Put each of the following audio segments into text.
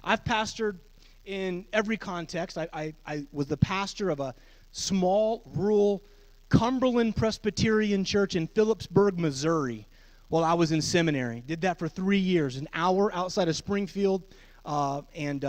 I've pastored in every context. I was the pastor of a small, rural Cumberland Presbyterian church in Phillipsburg, Missouri, while I was in seminary. Did that for 3 years, an hour outside of Springfield, and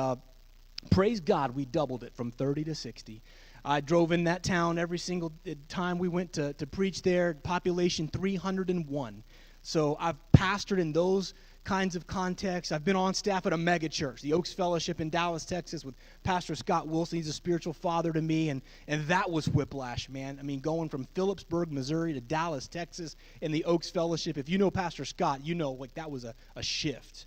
praise God, we doubled it from 30 to 60. I drove in that town every single time we went to preach there, population 301. So I've pastored in those kinds of contexts. I've been on staff at a mega church, the Oaks Fellowship in Dallas, Texas, with Pastor Scott Wilson. He's a spiritual father to me, and that was whiplash, man. I mean, going from Phillipsburg, Missouri to Dallas, Texas, in the Oaks Fellowship. If you know Pastor Scott, you know like that was a shift.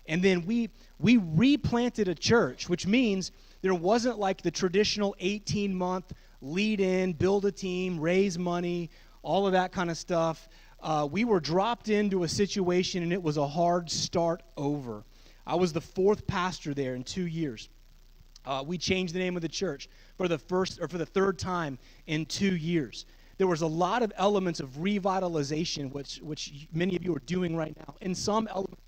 And then we replanted a church, which means there wasn't like the traditional 18-month lead in, build a team, raise money, all of that kind of stuff. We were dropped into a situation, and it was a hard start over. I was the fourth pastor there in 2 years. We changed the name of the church for the third time in 2 years. There was a lot of elements of revitalization, which many of you are doing right now. In some elements.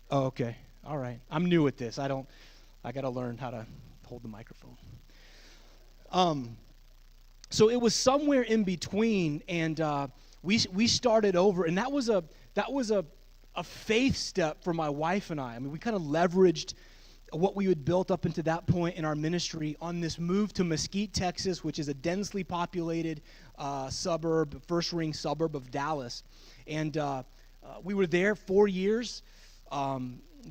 Oh, okay. All right. I'm new at this. I got to learn how to hold the microphone. So it was somewhere in between, and we started over, and that was a faith step for my wife and I. I mean, we kind of leveraged what we had built up into that point in our ministry on this move to Mesquite, Texas, which is a densely populated suburb, first-ring suburb of Dallas. And we were there 4 years.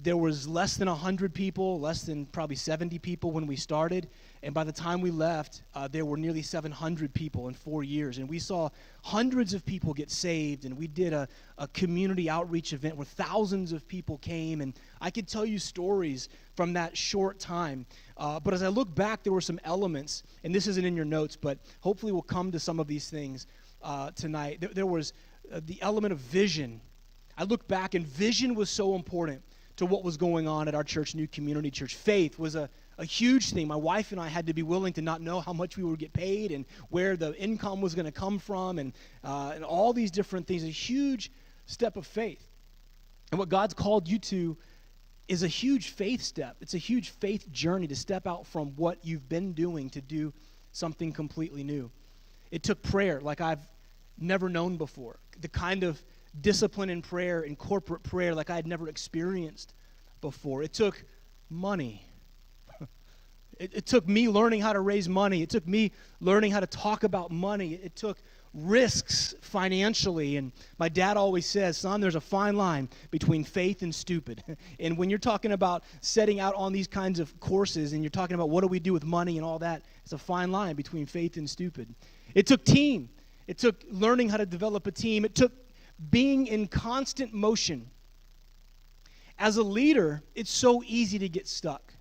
There was less than 100 people, less than probably 70 people when we started. And by the time we left, there were nearly 700 people in 4 years. And we saw hundreds of people get saved. And we did a community outreach event where thousands of people came. And I could tell you stories from that short time. But as I look back, there were some elements, and this isn't in your notes, but hopefully we'll come to some of these things tonight. There was the element of vision. I look back, and vision was so important to what was going on at our church, New Community Church. Faith was a huge thing. My wife and I had to be willing to not know how much we would get paid and where the income was going to come from, and all these different things. A huge step of faith. And what God's called you to is a huge faith step. It's a huge faith journey to step out from what you've been doing to do something completely new. It took prayer like I've never known before. The kind of discipline in prayer, in corporate prayer, like I had never experienced before. It took money. It took me learning how to raise money. It took me learning how to talk about money. It took risks financially. And my dad always says, son, there's a fine line between faith and stupid. And when you're talking about setting out on these kinds of courses and you're talking about what do we do with money and all that, it's a fine line between faith and stupid. It took team. It took learning how to develop a team. It took being in constant motion. As a leader, it's so easy to get stuck.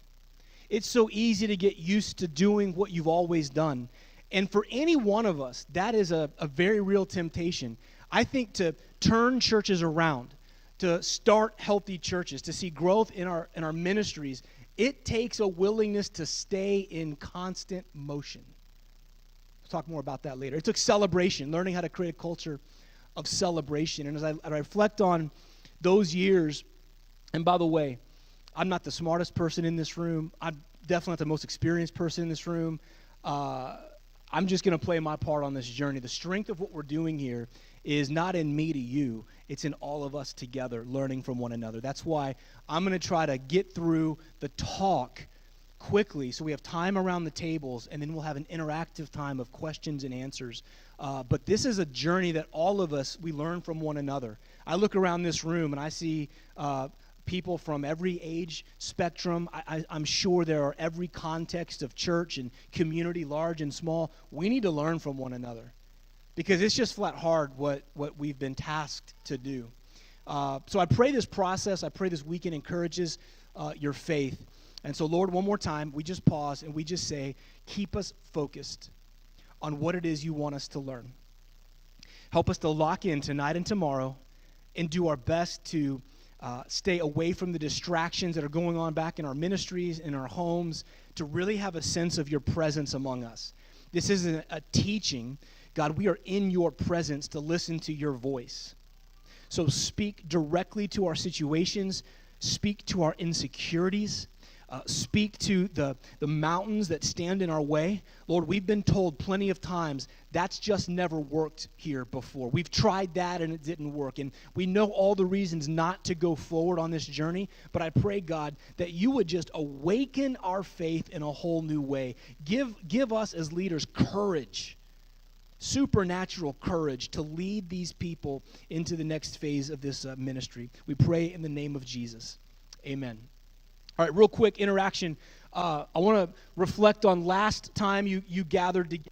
It's so easy to get used to doing what you've always done. And for any one of us, that is a very real temptation. I think to turn churches around, to start healthy churches, to see growth in our ministries, it takes a willingness to stay in constant motion. We'll talk more about that later. It took celebration, learning how to create a culture of celebration. And as I reflect on those years, and by the way, I'm not the smartest person in this room. I'm definitely not the most experienced person in this room. I'm just going to play my part on this journey. The strength of what we're doing here is not in me to you. It's in all of us together learning from one another. That's why I'm going to try to get through the talk quickly so we have time around the tables, and then we'll have an interactive time of questions and answers. But this is a journey that all of us, we learn from one another. I look around this room and I see people from every age spectrum. I'm sure there are every context of church and community, large and small. We need to learn from one another because it's just flat hard what we've been tasked to do. So I pray this process, I pray this weekend encourages your faith. And so, Lord, one more time, we just pause and we just say, keep us focused on what it is you want us to learn. Help us to lock in tonight and tomorrow and do our best to stay away from the distractions that are going on back in our ministries, in our homes, to really have a sense of your presence among us. This isn't a teaching. God, we are in your presence to listen to your voice. So speak directly to our situations, speak to our insecurities, speak to the mountains that stand in our way. Lord, we've been told plenty of times that's just never worked here before. We've tried that and it didn't work. And we know all the reasons not to go forward on this journey. But I pray, God, that you would just awaken our faith in a whole new way. Give us as leaders courage, supernatural courage to lead these people into the next phase of this ministry. We pray in the name of Jesus. Amen. All right, real quick interaction. I want to reflect on last time you gathered together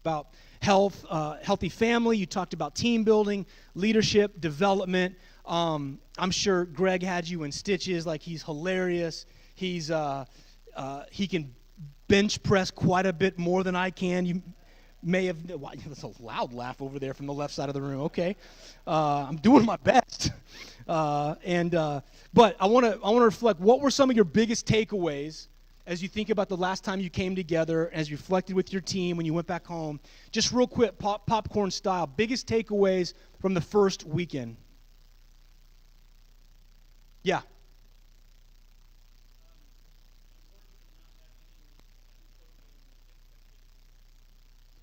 about health, healthy family. You talked about team building, leadership, development. I'm sure Greg had you in stitches. Like, he's hilarious. He can bench press quite a bit more than I can. You may have. Wow, that's a loud laugh over there from the left side of the room. Okay, I'm doing my best. But I want to reflect. What were some of your biggest takeaways as you think about the last time you came together, as you reflected with your team when you went back home? Just real quick, popcorn style. Biggest takeaways from the first weekend. Yeah.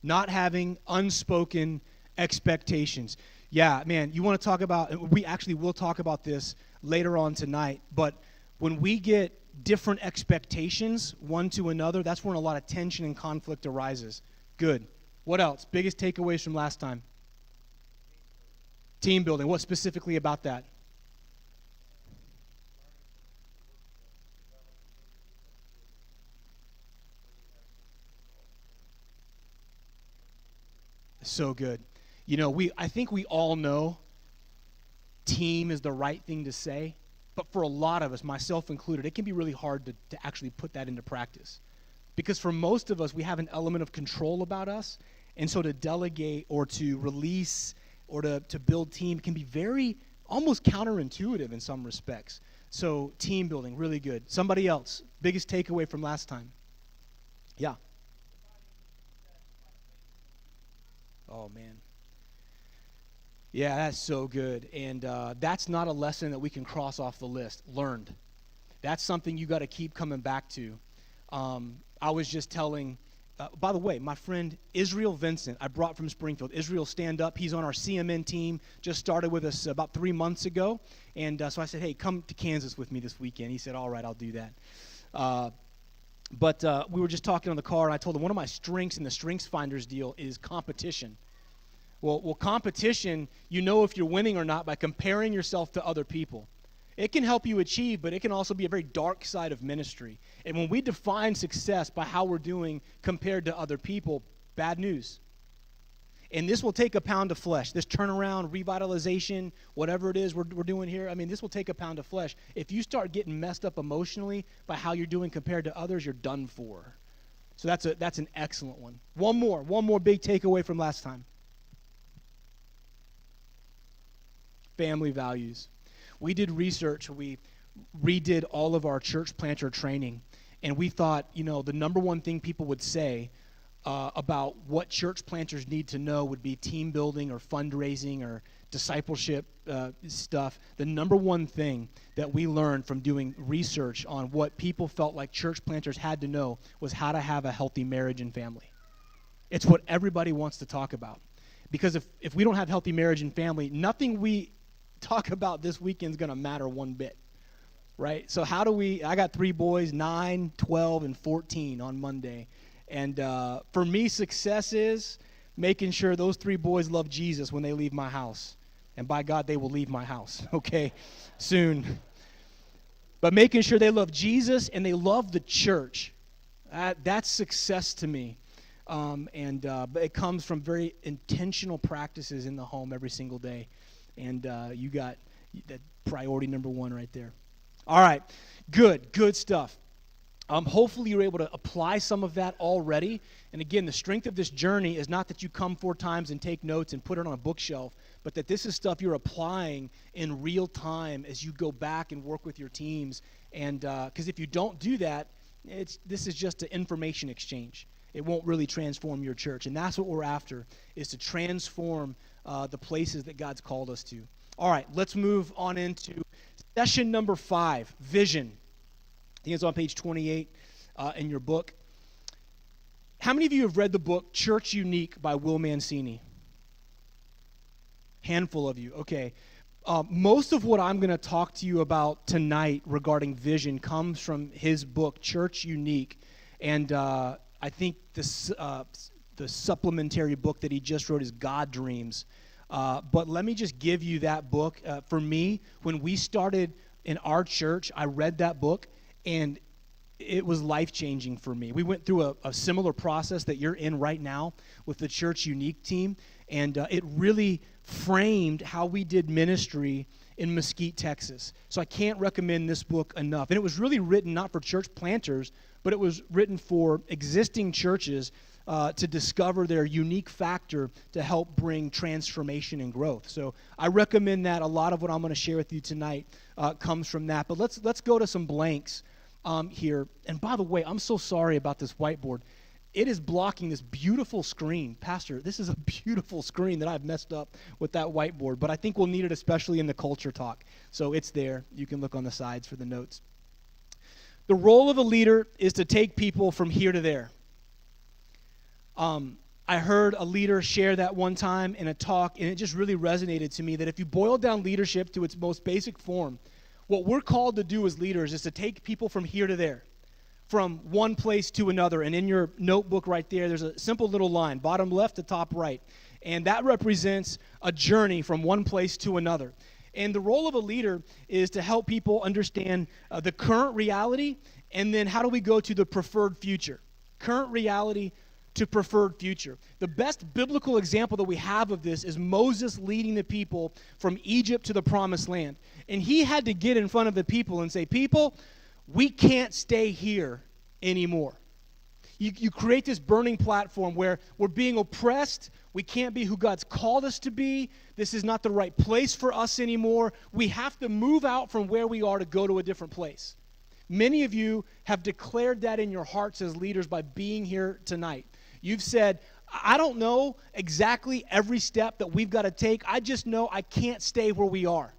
Not having unspoken expectations. Yeah, man, you want to talk about, we actually will talk about this later on tonight, but when we get different expectations one to another, that's when a lot of tension and conflict arises. Good. What else? Biggest takeaways from last time? Team building. What specifically about that? So good. You know, I think we all know team is the right thing to say, but for a lot of us, myself included, it can be really hard to actually put that into practice. Because for most of us, we have an element of control about us, and so to delegate or to release or to build team can be very, almost counterintuitive in some respects. So team building, really good. Somebody else, biggest takeaway from last time? Yeah. Oh, man. Yeah, that's so good. And that's not a lesson that we can cross off the list. Learned. That's something you got to keep coming back to. I was just telling, by the way, my friend Israel Vincent, I brought from Springfield. Israel, stand up. He's on our CMN team, just started with us about 3 months ago. And so I said, hey, come to Kansas with me this weekend. He said, all right, I'll do that. But we were just talking on the car, and I told him one of my strengths in the Strengths Finders deal is competition. Well, competition, you know if you're winning or not by comparing yourself to other people. It can help you achieve, but it can also be a very dark side of ministry. And when we define success by how we're doing compared to other people, bad news. And this will take a pound of flesh. This turnaround, revitalization, whatever it is we're doing here, I mean, this will take a pound of flesh. If you start getting messed up emotionally by how you're doing compared to others, you're done for. So that's an excellent one. One more big takeaway from last time. Family values. We did research. We redid all of our church planter training, and we thought, the number one thing people would say about what church planters need to know would be team building or fundraising or discipleship stuff. The number one thing that we learned from doing research on what people felt like church planters had to know was how to have a healthy marriage and family. It's what everybody wants to talk about. Because if we don't have healthy marriage and family, nothing we talk about this weekend is going to matter one bit, right? So I got 3 boys, 9, 12, and 14 on Monday. And for me, success is making sure those 3 boys love Jesus when they leave my house. And by God, they will leave my house, okay, soon. But making sure they love Jesus and they love the church, that's success to me. But it comes from very intentional practices in the home every single day. And you got that priority number 1 right there. All right, good stuff. Hopefully you're able to apply some of that already. And again, the strength of this journey is not that you come 4 times and take notes and put it on a bookshelf, but that this is stuff you're applying in real time as you go back and work with your teams. And because if you don't do that, this is just an information exchange. It won't really transform your church. And that's what we're after, is to transform the places that God's called us to. All right, let's move on into session number 5, vision. I think it's on page 28 in your book. How many of you have read the book Church Unique by Will Mancini? Handful of you, okay. Most of what I'm going to talk to you about tonight regarding vision comes from his book, Church Unique. And I think the supplementary book that he just wrote is God Dreams. But let me just give you that book. For me, when we started in our church, I read that book, and it was life-changing for me. We went through a similar process that you're in right now with the Church Unique team, and it really framed how we did ministry in Mesquite, Texas. So I can't recommend this book enough. And it was really written not for church planters, but it was written for existing churches to discover their unique factor to help bring transformation and growth. So I recommend that. A lot of what I'm going to share with you tonight comes from that. But let's go to some blanks here. And by the way, I'm so sorry about this whiteboard. It is blocking this beautiful screen. Pastor, this is a beautiful screen that I've messed up with that whiteboard, but I think we'll need it especially in the culture talk. So it's there. You can look on the sides for the notes. The role of a leader is to take people from here to there. I heard a leader share that one time in a talk, and it just really resonated to me that if you boil down leadership to its most basic form, what we're called to do as leaders is to take people from here to there, from one place to another. And in your notebook right there, there's a simple little line, bottom left to top right. And that represents a journey from one place to another. And the role of a leader is to help people understand the current reality, and then how do we go to the preferred future. Current reality to preferred future. The best biblical example that we have of this is Moses leading the people from Egypt to the promised land. And he had to get in front of the people and say, people, we can't stay here anymore. You create this burning platform where we're being oppressed. We can't be who God's called us to be. This is not the right place for us anymore. We have to move out from where we are to go to a different place. Many of you have declared that in your hearts as leaders by being here tonight. You've said, I don't know exactly every step that we've got to take. I just know I can't stay where we are.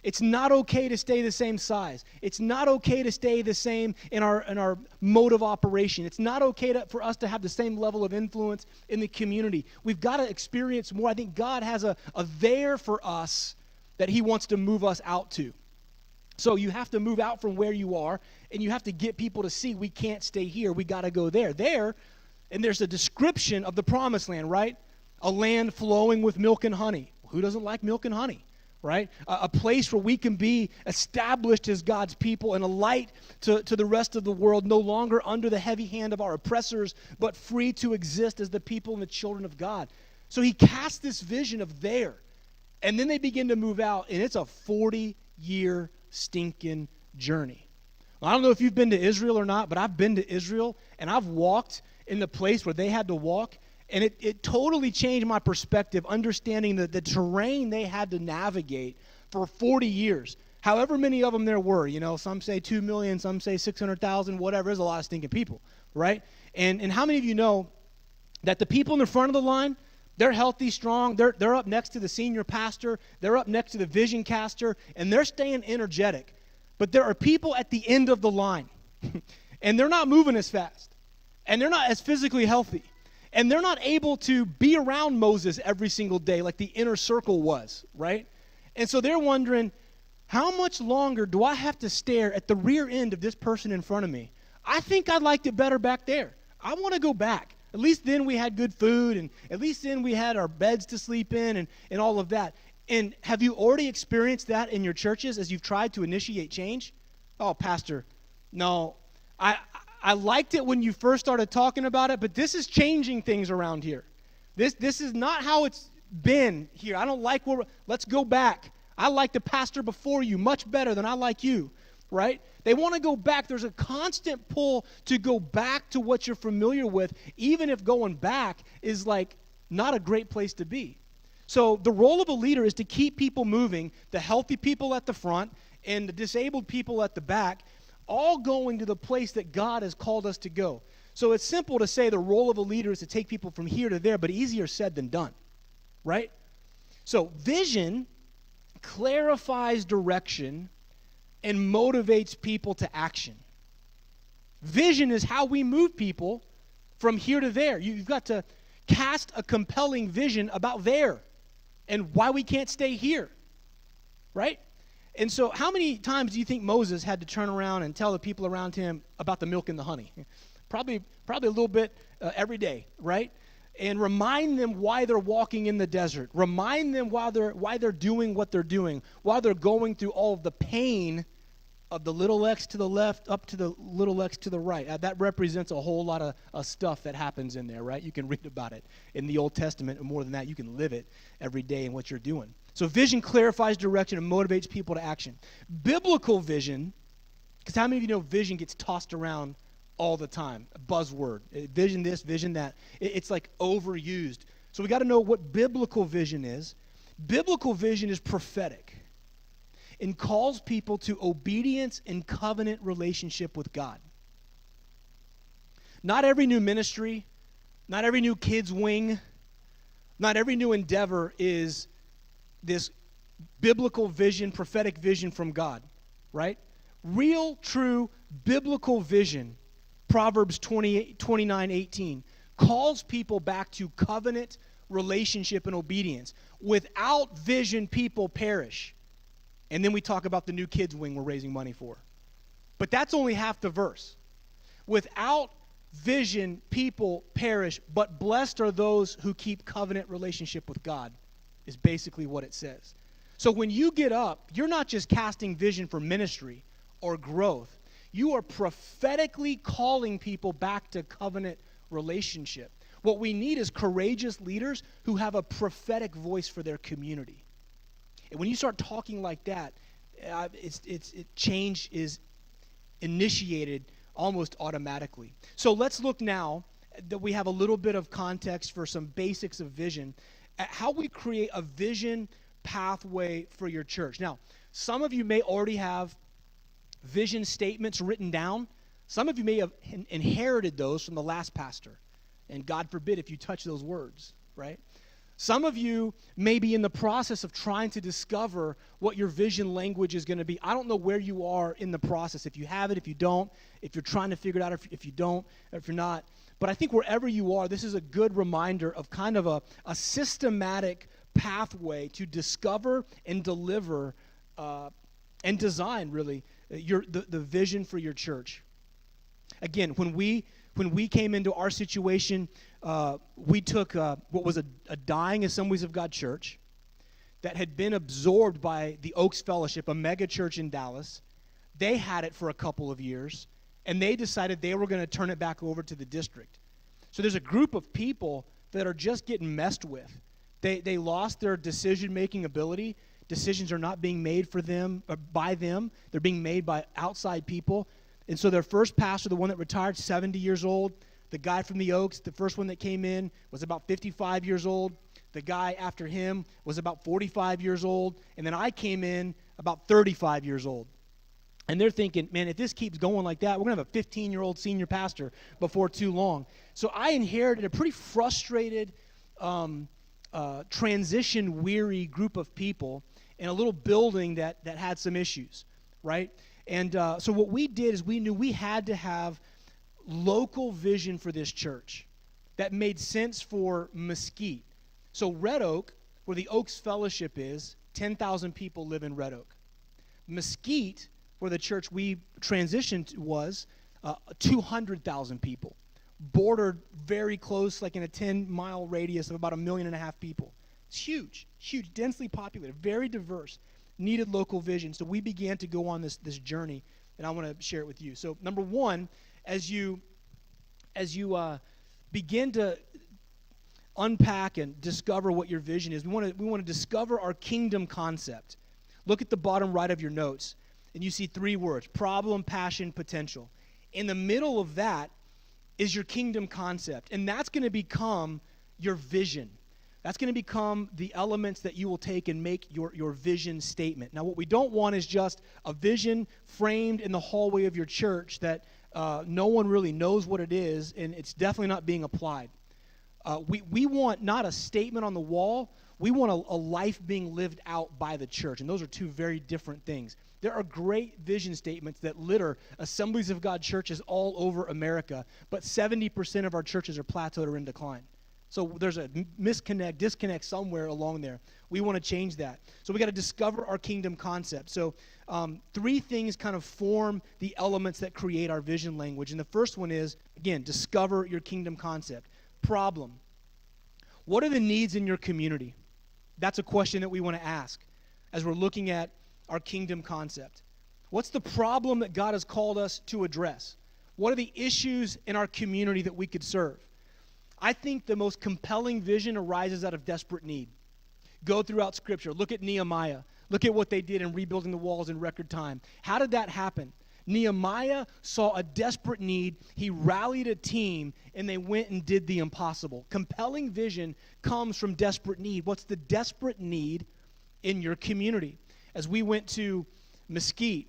It's not okay to stay the same size. It's not okay to stay the same in our mode of operation. It's not okay for us to have the same level of influence in the community. We've got to experience more. I think God has a there for us that he wants to move us out to. So you have to move out from where you are, and you have to get people to see we can't stay here. We got to go there. And there's a description of the promised land, right? A land flowing with milk and honey. Who doesn't like milk and honey? Right? A place where we can be established as God's people and a light to the rest of the world, no longer under the heavy hand of our oppressors, but free to exist as the people and the children of God. So he cast this vision of there. And then they begin to move out, and it's a 40-year stinking journey. Well, I don't know if you've been to Israel or not, but I've been to Israel, and I've walked in the place where they had to walk. And it totally changed my perspective, understanding the terrain they had to navigate for 40 years. However many of them there were, some say 2 million, some say 600,000, whatever. There's a lot of stinking people, right? And how many of you know that the people in the front of the line, they're healthy, strong, they're up next to the senior pastor, they're up next to the vision caster, and they're staying energetic. But there are people at the end of the line, and they're not moving as fast, and they're not as physically healthy. And they're not able to be around Moses every single day like the inner circle was, right? And so they're wondering, how much longer do I have to stare at the rear end of this person in front of me? I think I liked it better back there. I want to go back. At least then we had good food, and at least then we had our beds to sleep in and all of that. And have you already experienced that in your churches as you've tried to initiate change? Oh, Pastor, no, I liked it when you first started talking about it, but this is changing things around here. This is not how it's been here. I don't like let's go back. I like the pastor before you much better than I like you, right? They want to go back. There's a constant pull to go back to what you're familiar with, even if going back is like not a great place to be. So the role of a leader is to keep people moving, the healthy people at the front and the disabled people at the back, all going to the place that God has called us to go. So it's simple to say the role of a leader is to take people from here to there, but easier said than done, right? So vision clarifies direction and motivates people to action. Vision is how we move people from here to there. You've got to cast a compelling vision about there and why we can't stay here, right? And so how many times do you think Moses had to turn around and tell the people around him about the milk and the honey? Probably a little bit every day, right? And remind them why they're walking in the desert. Remind them why they're doing what they're doing, why they're going through all of the pain of the little x to the left up to the little x to the right. That represents a whole lot of stuff that happens in there, right? You can read about it in the Old Testament, and more than that, you can live it every day in what you're doing. So vision clarifies direction and motivates people to action. Biblical vision, because how many of you know vision gets tossed around all the time? A buzzword. Vision this, vision that. It's like overused. So we got to know what biblical vision is. Biblical vision is prophetic and calls people to obedience and covenant relationship with God. Not every new ministry, not every new kids wing, not every new endeavor is this biblical vision, prophetic vision from God, right? Real, true, biblical vision, Proverbs 29:18, calls people back to covenant relationship and obedience. Without vision, people perish. And then we talk about the new kids wing we're raising money for. But that's only half the verse. Without vision, people perish, but blessed are those who keep covenant relationship with God, is basically what it says. So when you get up, you're not just casting vision for ministry or growth. You are prophetically calling people back to covenant relationship. What we need is courageous leaders who have a prophetic voice for their community. And when you start talking like that, change is initiated almost automatically. So let's look now that we have a little bit of context for some basics of vision, at how we create a vision pathway for your church. Now, some of you may already have vision statements written down. Some of you may have inherited those from the last pastor. And God forbid if you touch those words, right? Some of you may be in the process of trying to discover what your vision language is going to be. I don't know where you are in the process. If you have it, if you don't, if you're trying to figure it out, if you don't, if you're not. But I think wherever you are, this is a good reminder of kind of a systematic pathway to discover and deliver and design, really, the vision for your church. Again, when we came into our situation, we took what was a dying Assemblies of God church that had been absorbed by the Oaks Fellowship, a mega church in Dallas. They had it for a couple of years, and they decided they were going to turn it back over to the district. So there's a group of people that are just getting messed with. They lost their decision-making ability. Decisions are not being made for them or by them. They're being made by outside people. And so their first pastor, the one that retired, 70 years old. The guy from the Oaks, the first one that came in, was about 55 years old. The guy after him was about 45 years old. And then I came in about 35 years old. And they're thinking, man, if this keeps going like that, we're going to have a 15-year-old senior pastor before too long. So I inherited a pretty frustrated, transition-weary group of people in a little building that had some issues, right? And so what we did is we knew we had to have local vision for this church that made sense for Mesquite. So Red Oak, where the Oaks Fellowship is, 10,000 people live in Red Oak. Mesquite, where the church we transitioned to was, 200,000 people. Bordered very close, like in a 10-mile radius of about 1.5 million people. It's huge, densely populated, very diverse, needed local vision. So we began to go on this journey, and I want to share it with you. So number one, as you begin to unpack and discover what your vision is, we want to discover our kingdom concept. Look at the bottom right of your notes, and you see 3 words: problem, passion, potential. In the middle of that is your kingdom concept, and that's going to become your vision. That's going to become the elements that you will take and make your vision statement. Now, what we don't want is just a vision framed in the hallway of your church that no one really knows what it is, and it's definitely not being applied. We want not a statement on the wall. We want a life being lived out by the church, and those are two very different things. There are great vision statements that litter Assemblies of God churches all over America, but 70% of our churches are plateaued or in decline. So there's a disconnect somewhere along there. We want to change that. So we got to discover our kingdom concept. So 3 things kind of form the elements that create our vision language. And the first one is, again, discover your kingdom concept. Problem. What are the needs in your community? That's a question that we want to ask as we're looking at our kingdom concept. What's the problem that God has called us to address? What are the issues in our community that we could serve? I think the most compelling vision arises out of desperate need. Go throughout Scripture. Look at Nehemiah. Look at what they did in rebuilding the walls in record time. How did that happen? Nehemiah saw a desperate need. He rallied a team, and they went and did the impossible. Compelling vision comes from desperate need. What's the desperate need in your community? As we went to Mesquite,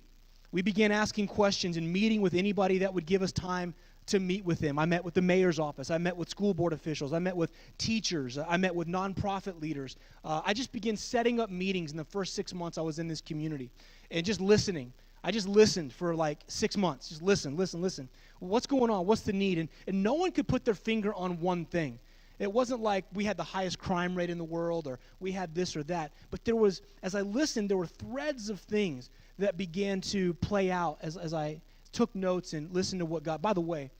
we began asking questions and meeting with anybody that would give us time to meet with them. I met with the mayor's office. I met with school board officials. I met with teachers. I met with nonprofit leaders. I just began setting up meetings in the first 6 months I was in this community and just listening. I just listened for like 6 months. Just listen. What's going on? What's the need? And no one could put their finger on one thing. It wasn't like we had the highest crime rate in the world or we had this or that. But there was, as I listened, there were threads of things that began to play out as I took notes and listened to what God. By the way,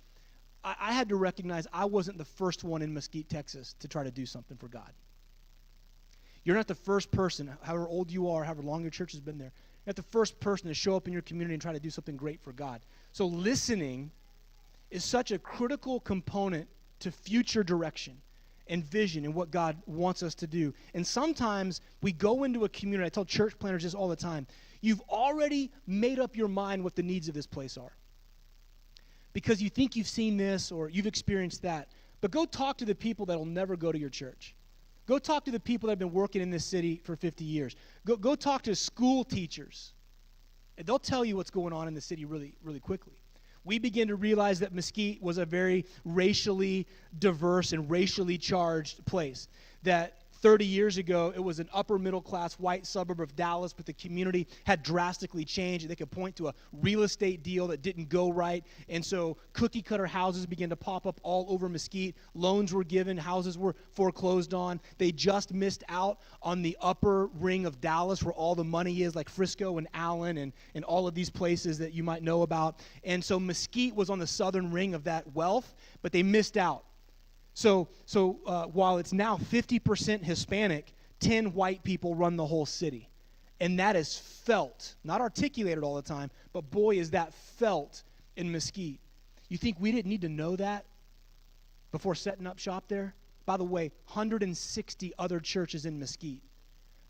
I had to recognize I wasn't the first one in Mesquite, Texas to try to do something for God. You're not the first person, however old you are, however long your church has been there, you're not the first person to show up in your community and try to do something great for God. So listening is such a critical component to future direction and vision and what God wants us to do. And sometimes we go into a community, I tell church planners this all the time, you've already made up your mind what the needs of this place are. Because you think you've seen this or you've experienced that. But go talk to the people that will never go to your church. Go talk to the people that have been working in this city for 50 years. Go talk to school teachers. And they'll tell you what's going on in the city really, really quickly. We begin to realize that Mesquite was a very racially diverse and racially charged place. That 30 years ago, it was an upper middle class white suburb of Dallas, but the community had drastically changed. They could point to a real estate deal that didn't go right. And so cookie cutter houses began to pop up all over Mesquite. Loans were given. Houses were foreclosed on. They just missed out on the upper ring of Dallas where all the money is, like Frisco and Allen and all of these places that you might know about. And so Mesquite was on the southern ring of that wealth, but they missed out. So while it's now 50% Hispanic, 10 white people run the whole city. And that is felt, not articulated all the time, but boy, is that felt in Mesquite. You think we didn't need to know that before setting up shop there? By the way, 160 other churches in Mesquite.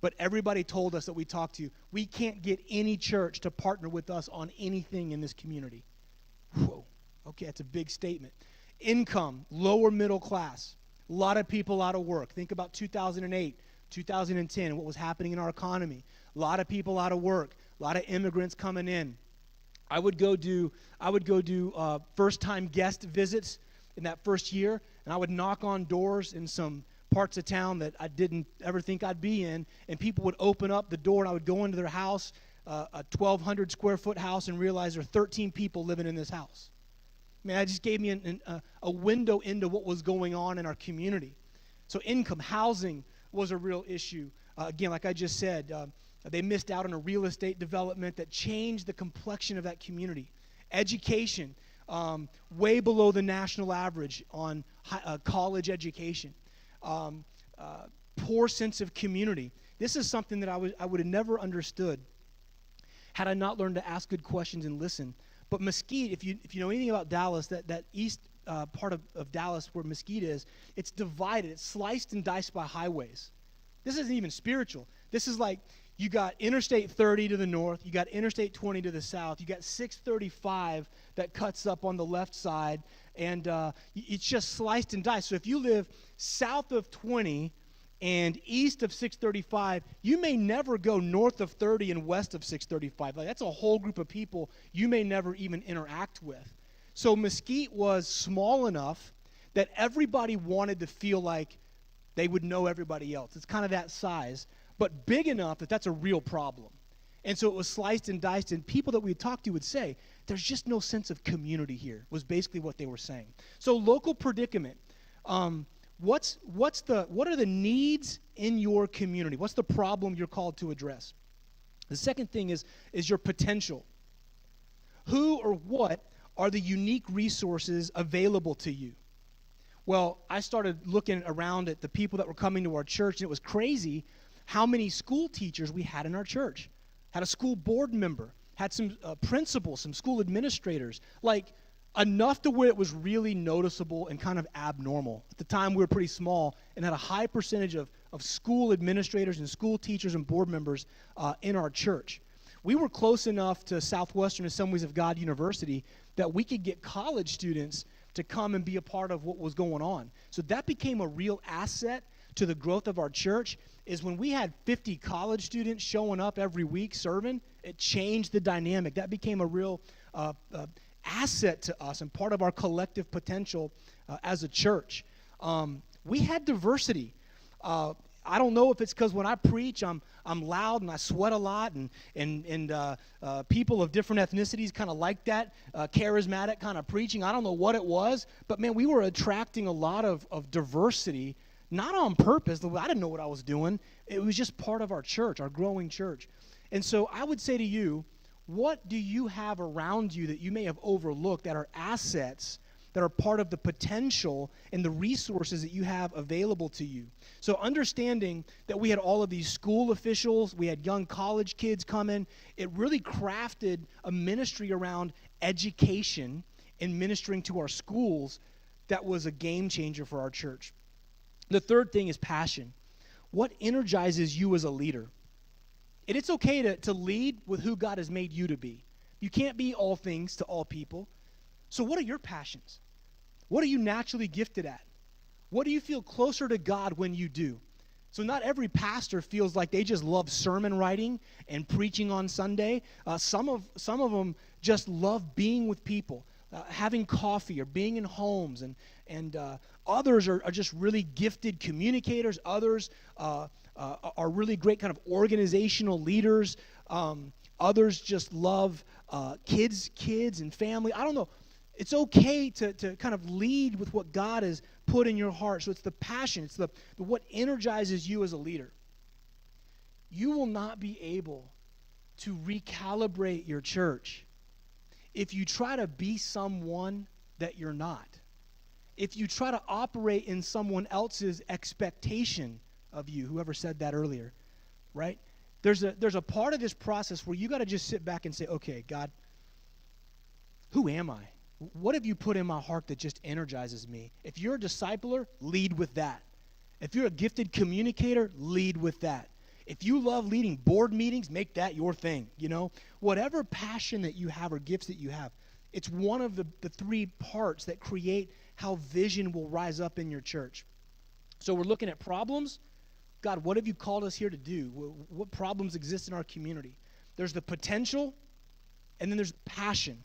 But everybody told us that we talked to, we can't get any church to partner with us on anything in this community. Whoa, okay, that's a big statement. Income, lower middle class, a lot of people out of work. Think about 2008, 2010, and what was happening in our economy. A lot of people out of work, a lot of immigrants coming in. I would go do first-time guest visits in that first year, and I would knock on doors in some parts of town that I didn't ever think I'd be in, and people would open up the door, and I would go into their house, a 1,200 square foot house, and realize there are 13 people living in this house. Man, it just gave me a window into what was going on in our community. So income, housing was a real issue. Again, like I just said, they missed out on a real estate development that changed the complexion of that community. Education, way below the national average on college education. Poor sense of community. This is something that I would have never understood had I not learned to ask good questions and listen. But Mesquite, if you know anything about Dallas, that east part of Dallas where Mesquite is, it's divided. It's sliced and diced by highways. This isn't even spiritual. This is like you got Interstate 30 to the north. You got Interstate 20 to the south. You got 635 that cuts up on the left side. And it's just sliced and diced. So if you live south of 20 and east of 635, you may never go north of 30 and west of 635. Like, that's a whole group of people you may never even interact with. So Mesquite was small enough that everybody wanted to feel like They would know everybody else. It's kind of that size, but big enough that that's a real problem. And so it was sliced and diced, and people that we talked to would say, there's just no sense of community here, was basically what they were saying. So local predicament. What are the needs in your community? What's the problem you're called to address? The second thing is your potential. Who or what are the unique resources available to you? Well, I started looking around at the people that were coming to our church, and it was crazy how many school teachers we had in our church. Had a school board member, had some principals, some school administrators, like enough to where it was really noticeable and kind of abnormal. At the time, we were pretty small and had a high percentage of school administrators and school teachers and board members in our church. We were close enough to Southwestern Assemblies of God University that we could get college students to come and be a part of what was going on. So that became a real asset to the growth of our church, is when we had 50 college students showing up every week serving, it changed the dynamic. That became a real asset to us and part of our collective potential as a church. We had diversity. I don't know if it's because when I preach, I'm loud and I sweat a lot, and people of different ethnicities kind of like that charismatic kind of preaching. I don't know what it was, but man, we were attracting a lot of diversity, not on purpose. I didn't know what I was doing. It was just part of our church, our growing church. And so I would say to you, what do you have around you that you may have overlooked that are assets that are part of the potential and the resources that you have available to you? So understanding that we had all of these school officials, we had young college kids come in, it really crafted a ministry around education and ministering to our schools that was a game changer for our church. The third thing is passion. What energizes you as a leader? And it's okay to lead with who God has made you to be. You can't be all things to all people. So what are your passions? What are you naturally gifted at? What do you feel closer to God when you do? So not every pastor feels like they just love sermon writing and preaching on Sunday. Some of them just love being with people, having coffee or being in homes, and others are just really gifted communicators. Others are really great kind of organizational leaders. Others just love kids and family. I don't know. It's okay to kind of lead with what God has put in your heart. So it's the passion. It's the what energizes you as a leader. You will not be able to recalibrate your church if you try to be someone that you're not. If you try to operate in someone else's expectation of you, whoever said that earlier, right? There's a part of this process where you got to just sit back and say, okay, God, who am I? What have you put in my heart that just energizes me? If you're a discipler, lead with that. If you're a gifted communicator, lead with that. If you love leading board meetings, make that your thing, you know? Whatever passion that you have or gifts that you have, it's one of the three parts that create how vision will rise up in your church. So we're looking at problems. God, what have you called us here to do? What problems exist in our community? There's the potential, and then there's passion.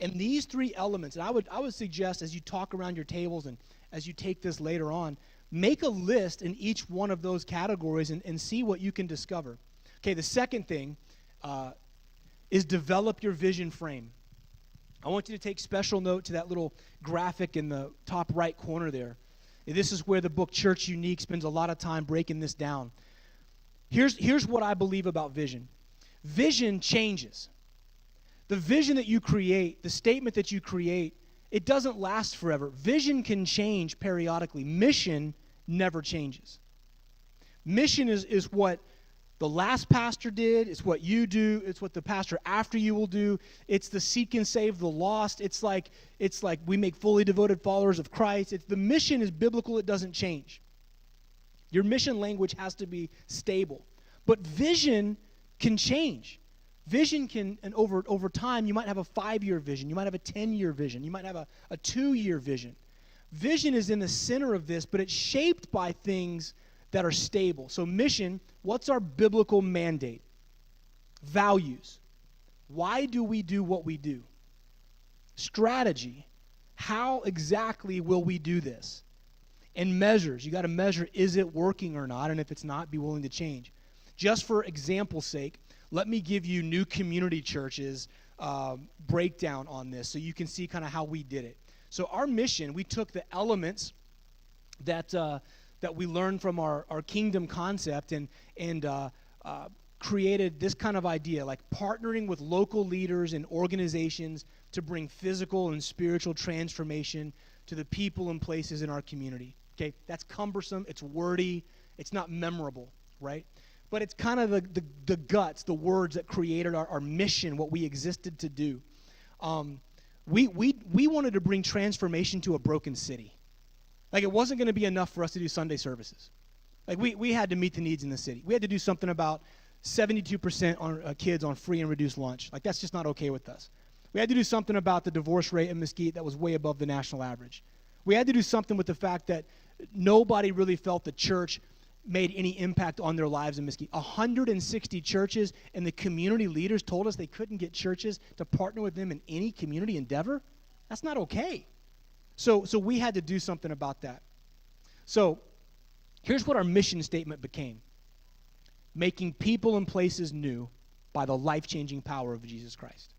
And these three elements, and I would suggest as you talk around your tables and as you take this later on, make a list in each one of those categories and see what you can discover. Okay, the second thing is develop your vision frame. I want you to take special note to that little graphic in the top right corner there. This is where the book Church Unique spends a lot of time breaking this down. Here's what I believe about vision. Vision changes. The vision that you create, the statement that you create, it doesn't last forever. Vision can change periodically. Mission never changes. Mission is what the last pastor did. It's what you do. It's what the pastor after you will do. It's the seek and save the lost. It's like we make fully devoted followers of Christ. The mission is biblical. It doesn't change. Your mission language has to be stable. But vision can change. Vision can, and over time, you might have a 5-year vision. You might have a 10-year vision. You might have a 2-year vision. Vision is in the center of this, but it's shaped by things that are stable. So mission, what's our biblical mandate? Values. Why do we do what we do? Strategy. How exactly will we do this? and measures. You got to measure, is it working or not? And if it's not, be willing to change. Just for example's sake, let me give you New Community Church's breakdown on this so you can see kind of how we did it. So our mission, we took the elements that we learned from our kingdom concept and created this kind of idea, like partnering with local leaders and organizations to bring physical and spiritual transformation to the people and places in our community. Okay, that's cumbersome, it's wordy, it's not memorable, right? But it's kind of the guts, the words that created our mission, what we existed to do. We wanted to bring transformation to a broken city. Like, it wasn't going to be enough for us to do Sunday services. Like, we had to meet the needs in the city. We had to do something about 72% on kids on free and reduced lunch. Like, that's just not okay with us. We had to do something about the divorce rate in Mesquite that was way above the national average. We had to do something with the fact that nobody really felt the church made any impact on their lives in Mesquite. 160 churches, and the community leaders told us they couldn't get churches to partner with them in any community endeavor. That's not okay. So we had to do something about that. So here's what our mission statement became: making people and places new by the life-changing power of Jesus Christ.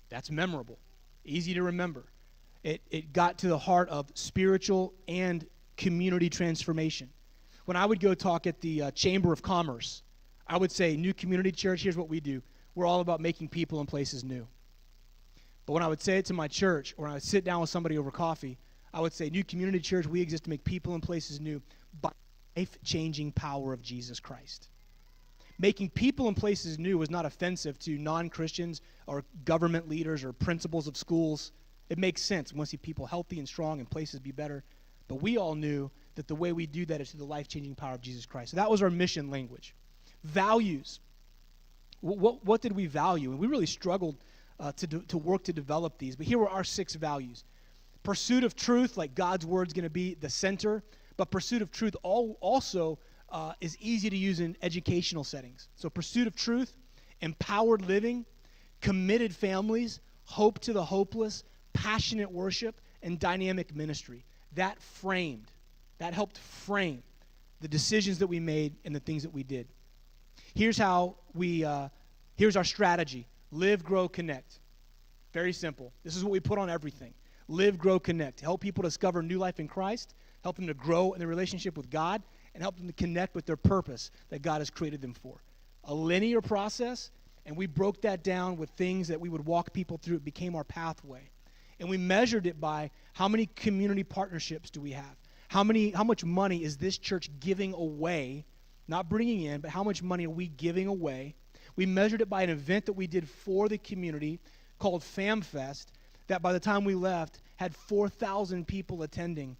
That's memorable, easy to remember. It got to the heart of spiritual and community transformation. When I would go talk at the Chamber of Commerce, I would say, New Community Church, here's what we do. We're all about making people and places new. But when I would say it to my church, or when I would sit down with somebody over coffee, I would say, New Community Church, we exist to make people and places new by the life-changing power of Jesus Christ. Making people and places new was not offensive to non-Christians or government leaders or principals of schools. It makes sense. We want to see people healthy and strong and places be better. But we all knew that the way we do that is through the life-changing power of Jesus Christ. So that was our mission language. Values. What did we value? And we really struggled to work to develop these. But here were our 6 values. Pursuit of truth, like God's word's going to be the center. But pursuit of truth also is easy to use in educational settings. So pursuit of truth, empowered living, committed families, hope to the hopeless, passionate worship, and dynamic ministry. That helped frame the decisions that we made and the things that we did. Here's our strategy: live, grow, connect. Very simple. This is what we put on everything. Live, grow, connect. Help people discover new life in Christ, help them to grow in their relationship with God, and help them to connect with their purpose that God has created them for. A linear process, and we broke that down with things that we would walk people through. It became our pathway. And we measured it by how many community partnerships do we have? How much money is this church giving away, not bringing in, but how much money are we giving away? We measured it by an event that we did for the community called FamFest that by the time we left had 4,000 people attending.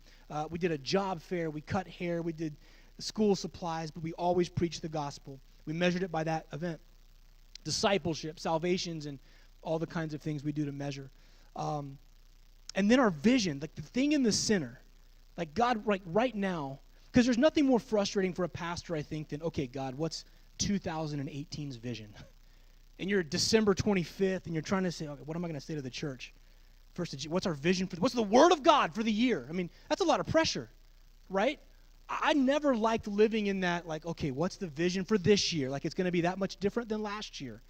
We did a job fair, we cut hair, we did school supplies, but we always preached the gospel. We measured it by that event. Discipleship, salvations, and all the kinds of things we do to measure. And then our vision, like the thing in the center, like God, right now, because there's nothing more frustrating for a pastor, I think, than, okay, God, what's 2018's vision? And you're December 25th, and you're trying to say, okay, what am I going to say to the church? First, what's our vision what's the word of God for the year? I mean, that's a lot of pressure, right? I never liked living in that, like, okay, what's the vision for this year? Like, it's going to be that much different than last year.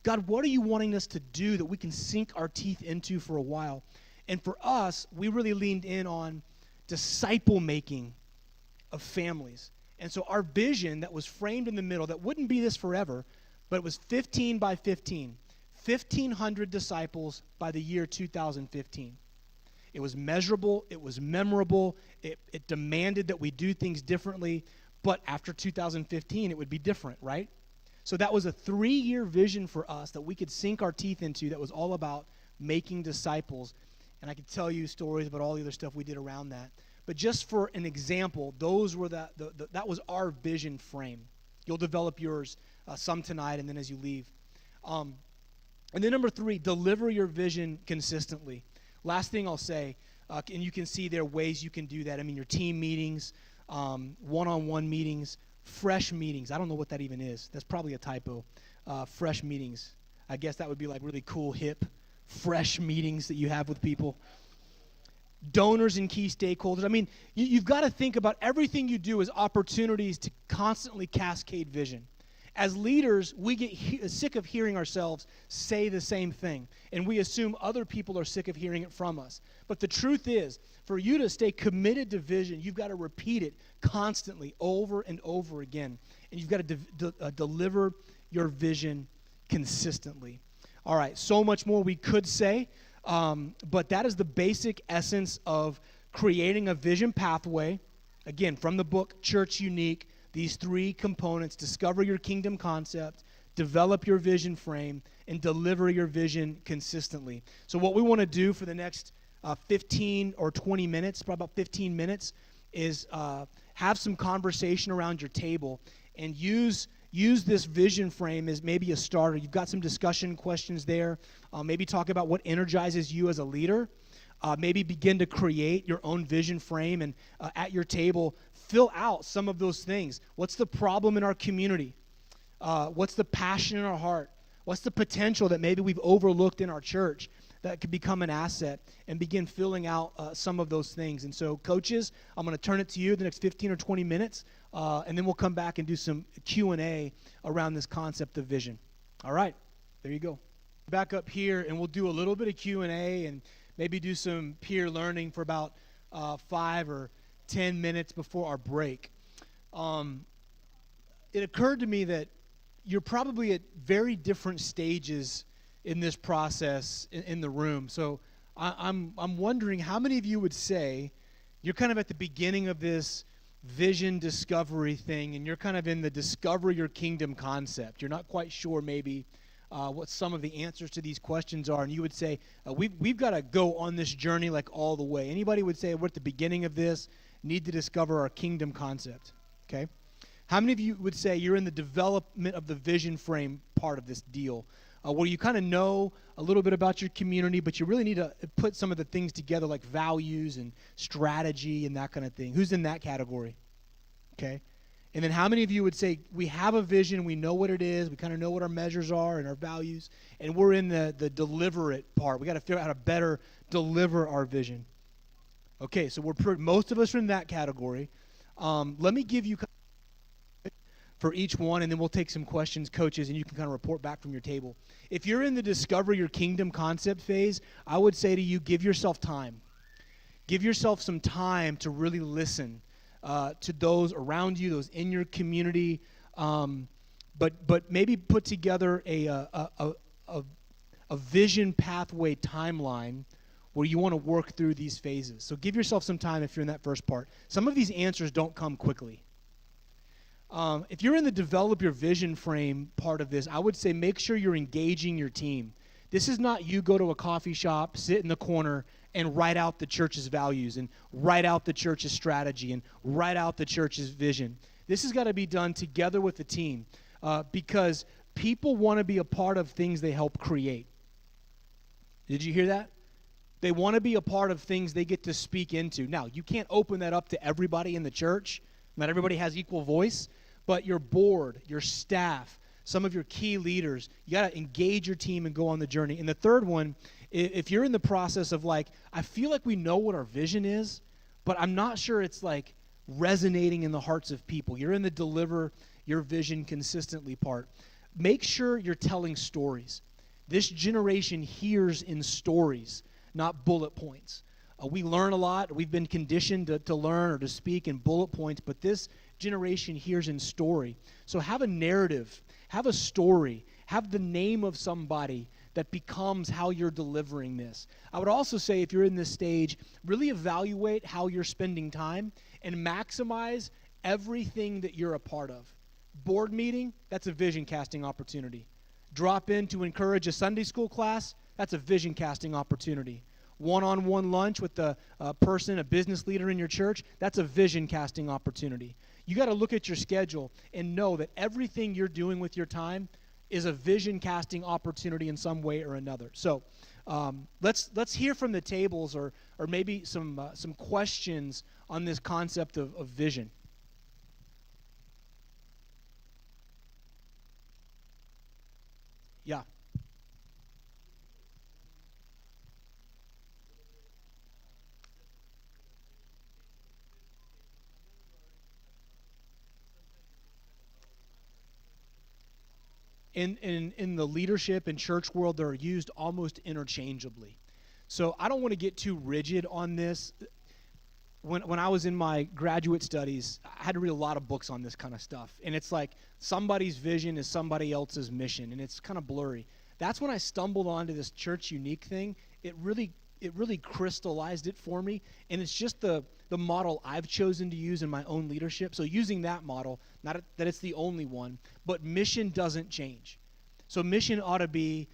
God, what are you wanting us to do that we can sink our teeth into for a while? And for us, we really leaned in on disciple-making of families. And so our vision that was framed in the middle, that wouldn't be this forever, but it was 15 by 15, 1,500 disciples by the year 2015. It was measurable, it was memorable, it demanded that we do things differently, but after 2015, it would be different, right? So that was a 3-year vision for us that we could sink our teeth into that was all about making disciples. And I could tell you stories about all the other stuff we did around that. But just for an example, those were that was our vision frame. You'll develop yours some tonight and then as you leave. And then number 3, deliver your vision consistently. Last thing I'll say, and you can see there are ways you can do that. I mean, your team meetings, one-on-one meetings, fresh meetings. I don't know what that even is. That's probably a typo. Fresh meetings. I guess that would be like really cool, hip, fresh meetings that you have with people. donors and key stakeholders. I mean, you've got to think about everything you do as opportunities to constantly cascade vision. As leaders, we get sick of hearing ourselves say the same thing, and we assume other people are sick of hearing it from us. But the truth is, for you to stay committed to vision, you've got to repeat it constantly over and over again, and you've got to deliver your vision consistently. All right, so much more we could say, but that is the basic essence of creating a vision pathway. Again, from the book Church Unique, these three components: discover your kingdom concept, develop your vision frame, and deliver your vision consistently. So what we want to do for the next 15 or 20 minutes, probably about 15 minutes, is have some conversation around your table and use this vision frame as maybe a starter. You've got some discussion questions there. Maybe talk about what energizes you as a leader. Maybe begin to create your own vision frame, and at your table, fill out some of those things. What's the problem in our community? What's the passion in our heart? What's the potential that maybe we've overlooked in our church that could become an asset? And begin filling out some of those things. And so, coaches, I'm going to turn it to you the next 15 or 20 minutes, and then we'll come back and do some Q&A around this concept of vision. All right, there you go. Back up here, and we'll do a little bit of Q&A and maybe do some peer learning for about 5 or 10 minutes before our break. It occurred to me that you're probably at very different stages in this process in the room. So I'm wondering how many of you would say you're kind of at the beginning of this vision discovery thing, and you're kind of in the discover your kingdom concept. You're not quite sure maybe what some of the answers to these questions are, and you would say, we've got to go on this journey like all the way. Anybody would say we're at the beginning of this, need to discover our kingdom concept, okay? How many of you would say you're in the development of the vision frame part of this deal, where you kind of know a little bit about your community, but you really need to put some of the things together like values and strategy and that kind of thing? Who's in that category? Okay. And then how many of you would say we have a vision, we know what it is, we kind of know what our measures are and our values, and we're in the deliver it part. We got to figure out how to better deliver our vision. Okay, so most of us are in that category. Let me give you for each one, and then we'll take some questions, coaches, and you can kind of report back from your table. If you're in the discover your kingdom concept phase, I would say to you, give yourself time. Give yourself some time to really listen to those around you, those in your community, but maybe put together a vision pathway timeline where you want to work through these phases. So give yourself some time if you're in that first part. Some of these answers don't come quickly. If you're in the develop your vision frame part of this, I would say make sure you're engaging your team. This is not you go to a coffee shop, sit in the corner, and write out the church's values and write out the church's strategy and write out the church's vision. This has got to be done together with the team because people want to be a part of things they help create. Did you hear that? They want to be a part of things they get to speak into. Now, you can't open that up to everybody in the church. Not everybody has equal voice, but your board, your staff, some of your key leaders, you got to engage your team and go on the journey. And the third one, if you're in the process of like, I feel like we know what our vision is, but I'm not sure it's like resonating in the hearts of people. You're in the deliver your vision consistently part. Make sure you're telling stories. This generation hears in stories, not bullet points. We learn a lot. We've been conditioned to learn or to speak in bullet points, but this generation hears in story. So have a narrative, have a story, have the name of somebody that becomes how you're delivering this. I would also say if you're in this stage, really evaluate how you're spending time and maximize everything that you're a part of. Board meeting, that's a vision casting opportunity. Drop in to encourage a Sunday school class, that's a vision casting opportunity. One-on-one lunch with a person, a business leader in your church, that's a vision casting opportunity. You got to look at your schedule and know that everything you're doing with your time is a vision casting opportunity in some way or another. So let's hear from the tables or maybe some questions on this concept of vision. Yeah. in the leadership and church world, they're used almost interchangeably. So I don't want to get too rigid on this. When I was in my graduate studies, I had to read a lot of books on this kind of stuff. And it's like somebody's vision is somebody else's mission, and it's kind of blurry. That's when I stumbled onto this church unique thing. It really crystallized it for me, and it's just the model I've chosen to use in my own leadership. So using that model, not that it's the only one, but mission doesn't change. So mission ought to be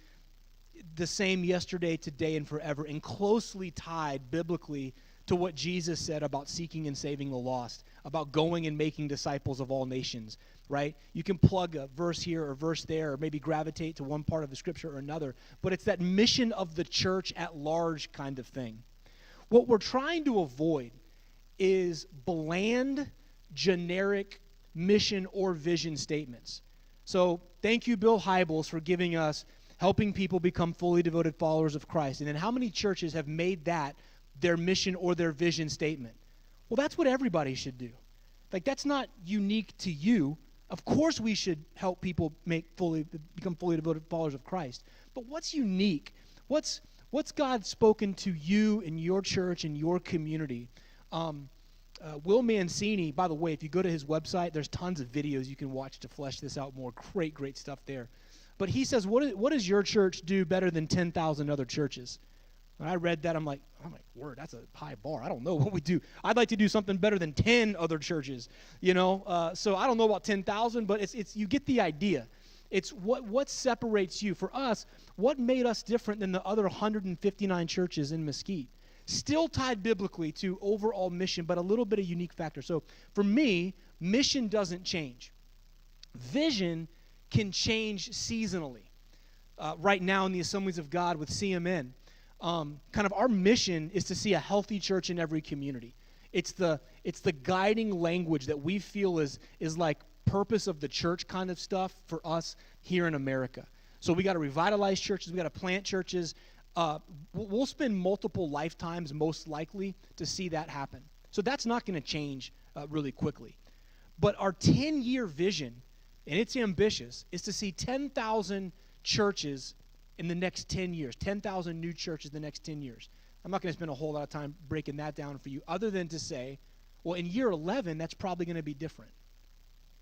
the same yesterday, today, and forever, and closely tied biblically to what Jesus said about seeking and saving the lost, about going and making disciples of all nations, right? You can plug a verse here or verse there, or maybe gravitate to one part of the scripture or another, but it's that mission of the church at large kind of thing. What we're trying to avoid is bland, generic mission or vision statements. So thank you, Bill Hybels, for giving us helping people become fully devoted followers of Christ. And then how many churches have made that their mission or their vision statement? Well, that's what everybody should do. Like, that's not unique to you. Of course we should help people become fully devoted followers of Christ. But what's unique? What's God spoken to you in your church and your community? Will Mancini, by the way, if you go to his website, there's tons of videos you can watch to flesh this out more. Great stuff there. But he says, what does your church do better than 10,000 other churches? When I read that, I'm like, word, that's a high bar. I don't know what we do. I'd like to do something better than 10 other churches, So I don't know about 10,000, but it's you get the idea. It's what separates you. For us, what made us different than the other 159 churches in Mesquite? Still tied biblically to overall mission, but a little bit of unique factor. So for me, mission doesn't change. Vision can change seasonally. Right now in the Assemblies of God with CMN, kind of our mission is to see a healthy church in every community. It's the guiding language that we feel is like purpose of the church kind of stuff for us here in America. So we got to revitalize churches. We got to plant churches. We'll spend multiple lifetimes most likely to see that happen. So that's not going to change really quickly. But our 10-year vision, and it's ambitious, is to see 10,000 churches in the next 10 years, 10,000 new churches in the next 10 years. I'm not going to spend a whole lot of time breaking that down for you, other than to say, well, in year 11, that's probably going to be different,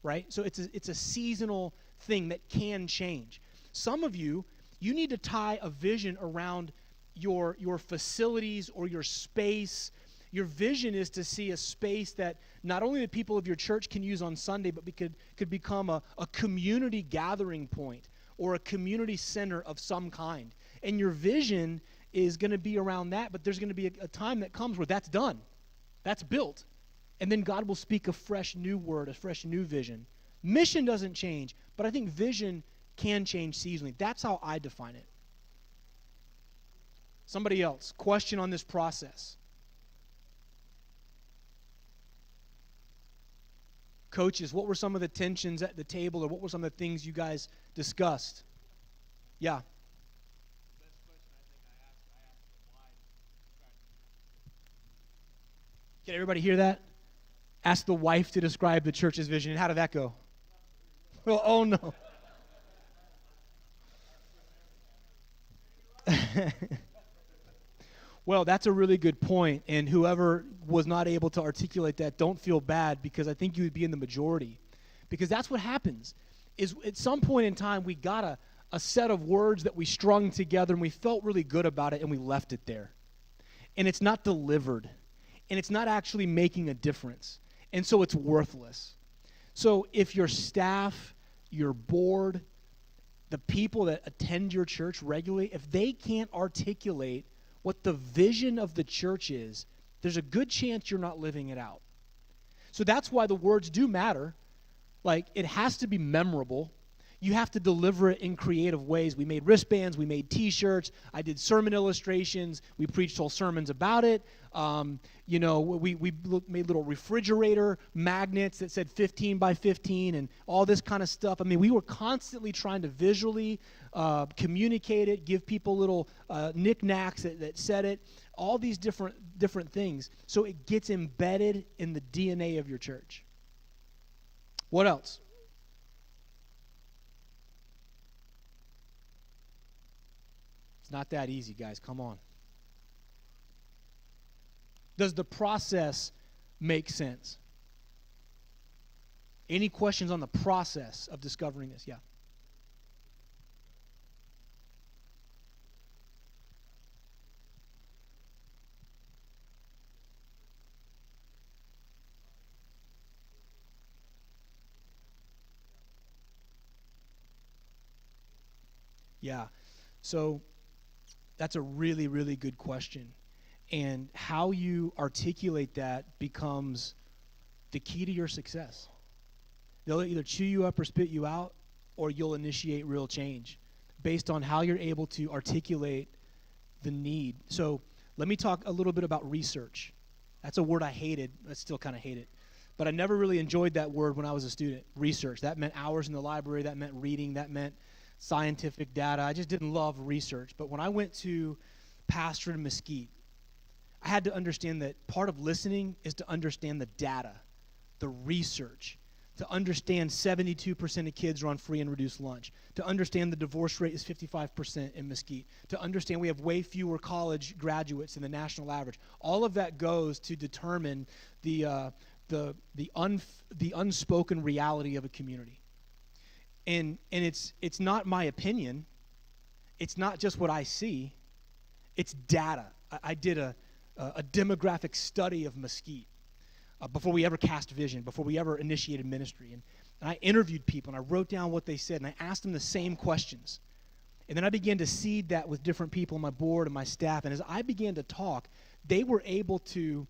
right? So it's a seasonal thing that can change. Some of you need to tie a vision around your facilities or your space. Your vision is to see a space that not only the people of your church can use on Sunday, but could become a community gathering point or a community center of some kind. And your vision is going to be around that, but there's going to be a time that comes where that's done. That's built. And then God will speak a fresh new word, a fresh new vision. Mission doesn't change, but I think vision can change seasonally. That's how I define it. Somebody else, question on this process. Coaches, what were some of the tensions at the table, or what were some of the things you guys discussed? Yeah. Can everybody hear that? Ask the wife to describe the church's vision. And how did that go? Well, oh no. Well, that's a really good point, and whoever was not able to articulate that, don't feel bad, because I think you would be in the majority. Because that's what happens, is at some point in time, we got a set of words that we strung together, and we felt really good about it, and we left it there. And it's not delivered, and it's not actually making a difference, and so it's worthless. So if your staff, your board, the people that attend your church regularly, if they can't articulate what the vision of the church is, there's a good chance you're not living it out. So that's why the words do matter. Like, it has to be memorable. You have to deliver it in creative ways. We made wristbands, we made T-shirts, I did sermon illustrations, we preached whole sermons about it. We made little refrigerator magnets that said 15 by 15 and all this kind of stuff. I mean, we were constantly trying to visually communicate it, give people little knickknacks that said it, all these different things. So it gets embedded in the DNA of your church. What else? It's not that easy, guys. Come on. Does the process make sense? Any questions on the process of discovering this? Yeah. Yeah. So that's a really, really good question. And how you articulate that becomes the key to your success. They'll either chew you up or spit you out, or you'll initiate real change based on how you're able to articulate the need. So let me talk a little bit about research. That's a word I hated. I still kind of hate it. But I never really enjoyed that word when I was a student. Research. That meant hours in the library. That meant reading. That meant scientific data. I just didn't love research. But when I went to pastor in Mesquite, I had to understand that part of listening is to understand the data, the research, to understand 72% of kids are on free and reduced lunch, to understand the divorce rate is 55% in Mesquite, to understand we have way fewer college graduates than the national average. All of that goes to determine the unspoken reality of a community. And it's not my opinion. It's not just what I see. It's data. I did a demographic study of Mesquite before we ever cast vision, before we ever initiated ministry. And I interviewed people, and I wrote down what they said, and I asked them the same questions. And then I began to seed that with different people on my board and my staff. And as I began to talk, they were able to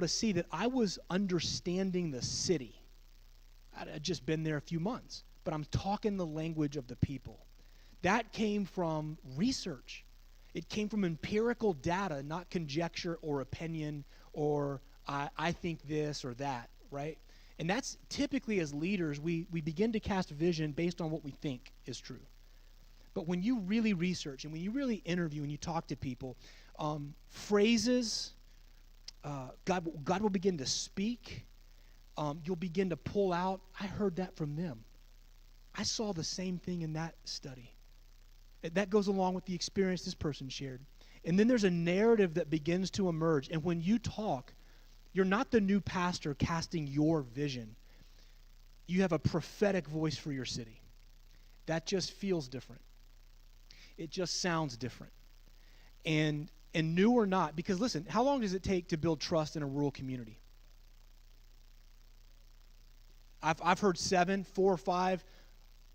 see that I was understanding the city. I'd just been there a few months, but I'm talking the language of the people. That came from research. It came from empirical data, not conjecture or opinion or I think this or that, right? And that's typically as leaders, we begin to cast vision based on what we think is true. But when you really research and when you really interview and you talk to people, phrases, God will begin to speak. You'll begin to pull out, I heard that from them. I saw the same thing in that study. That goes along with the experience this person shared. And then there's a narrative that begins to emerge. And when you talk, you're not the new pastor casting your vision. You have a prophetic voice for your city. That just feels different. It just sounds different. And new or not, because listen, how long does it take to build trust in a rural community? I've heard 7, 4, 5,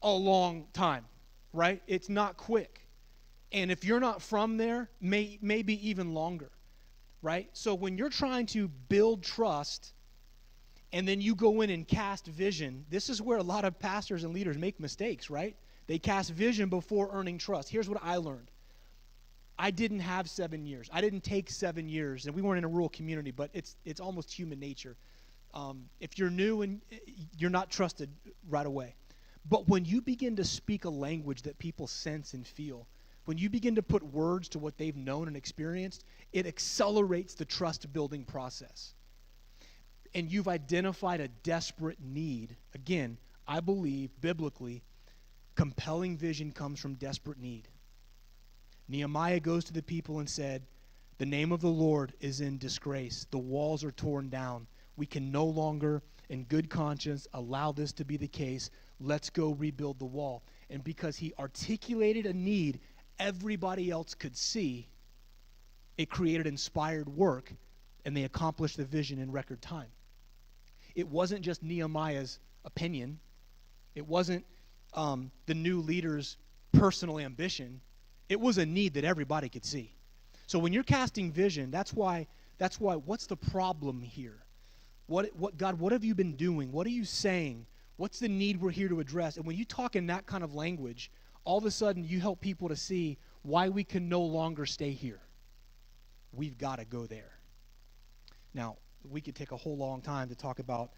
a long time, right? It's not quick. And if you're not from there, maybe even longer, right? So when you're trying to build trust and then you go in and cast vision, this is where a lot of pastors and leaders make mistakes, right? They cast vision before earning trust. Here's what I learned. I didn't have 7 years. I didn't take 7 years, and we weren't in a rural community, but it's almost human nature. If you're new and you're not trusted right away. But when you begin to speak a language that people sense and feel, when you begin to put words to what they've known and experienced, it accelerates the trust-building process. And you've identified a desperate need. Again, I believe, biblically, compelling vision comes from desperate need. Nehemiah goes to the people and said, the name of the Lord is in disgrace. The walls are torn down. We can no longer, in good conscience, allow this to be the case. Let's go rebuild the wall. And because he articulated a need everybody else could see, it created inspired work, and they accomplished the vision in record time. It wasn't just Nehemiah's opinion. It wasn't the new leader's personal ambition. It was a need that everybody could see. So when you're casting vision, that's why what's the problem here? God, what have you been doing? What are you saying? What's the need we're here to address? And when you talk in that kind of language, all of a sudden you help people to see why we can no longer stay here. We've got to go there. Now, we could take a whole long time to talk about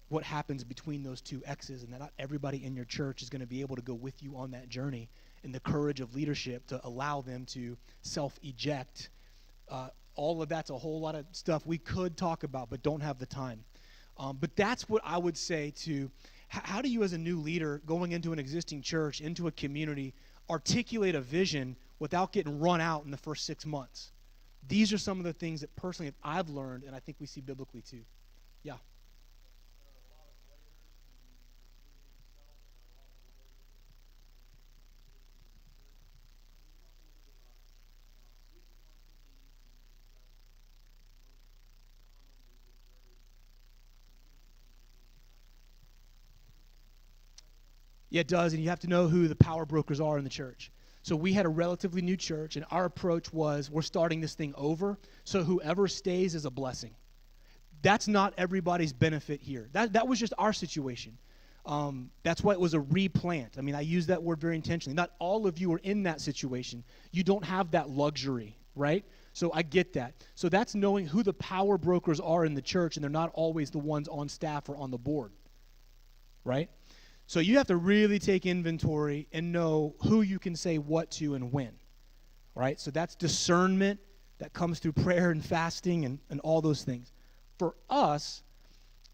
what happens between those two X's, and that not everybody in your church is going to be able to go with you on that journey, and the courage of leadership to allow them to self-eject. All of that's a whole lot of stuff we could talk about, but don't have the time. But that's what I would say to, how do you as a new leader going into an existing church, into a community, articulate a vision without getting run out in the first 6 months. These are some of the things that personally I've learned, and I think we see biblically too. Yeah. Yeah, it does, and you have to know who the power brokers are in the church. So we had a relatively new church, and our approach was we're starting this thing over, so whoever stays is a blessing. That's not everybody's benefit here. That was just our situation. That's why it was a replant. I mean, I use that word very intentionally. Not all of you are in that situation. You don't have that luxury, right? So I get that. So that's knowing who the power brokers are in the church, and they're not always the ones on staff or on the board, right? So you have to really take inventory and know who you can say what to and when, right? So that's discernment that comes through prayer and fasting and all those things. For us,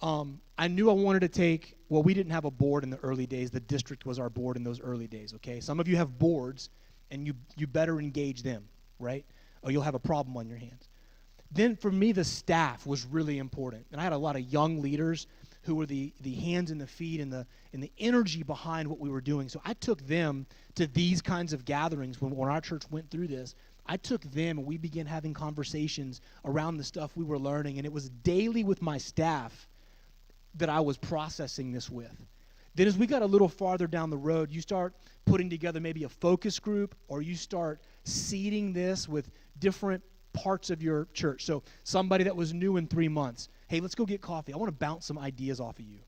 I knew I wanted to take, well, we didn't have a board in the early days. The district was our board in those early days, okay? Some of you have boards, and you better engage them, right? Or you'll have a problem on your hands. Then for me, the staff was really important. And I had a lot of young leaders who were the hands and the feet and the energy behind what we were doing. So I took them to these kinds of gatherings when our church went through this. I took them and we began having conversations around the stuff we were learning, and it was daily with my staff that I was processing this with. Then as we got a little farther down the road, you start putting together maybe a focus group, or you start seeding this with different parts of your church. So somebody that was new in 3 months, hey, let's go get coffee. I want to bounce some ideas off of you.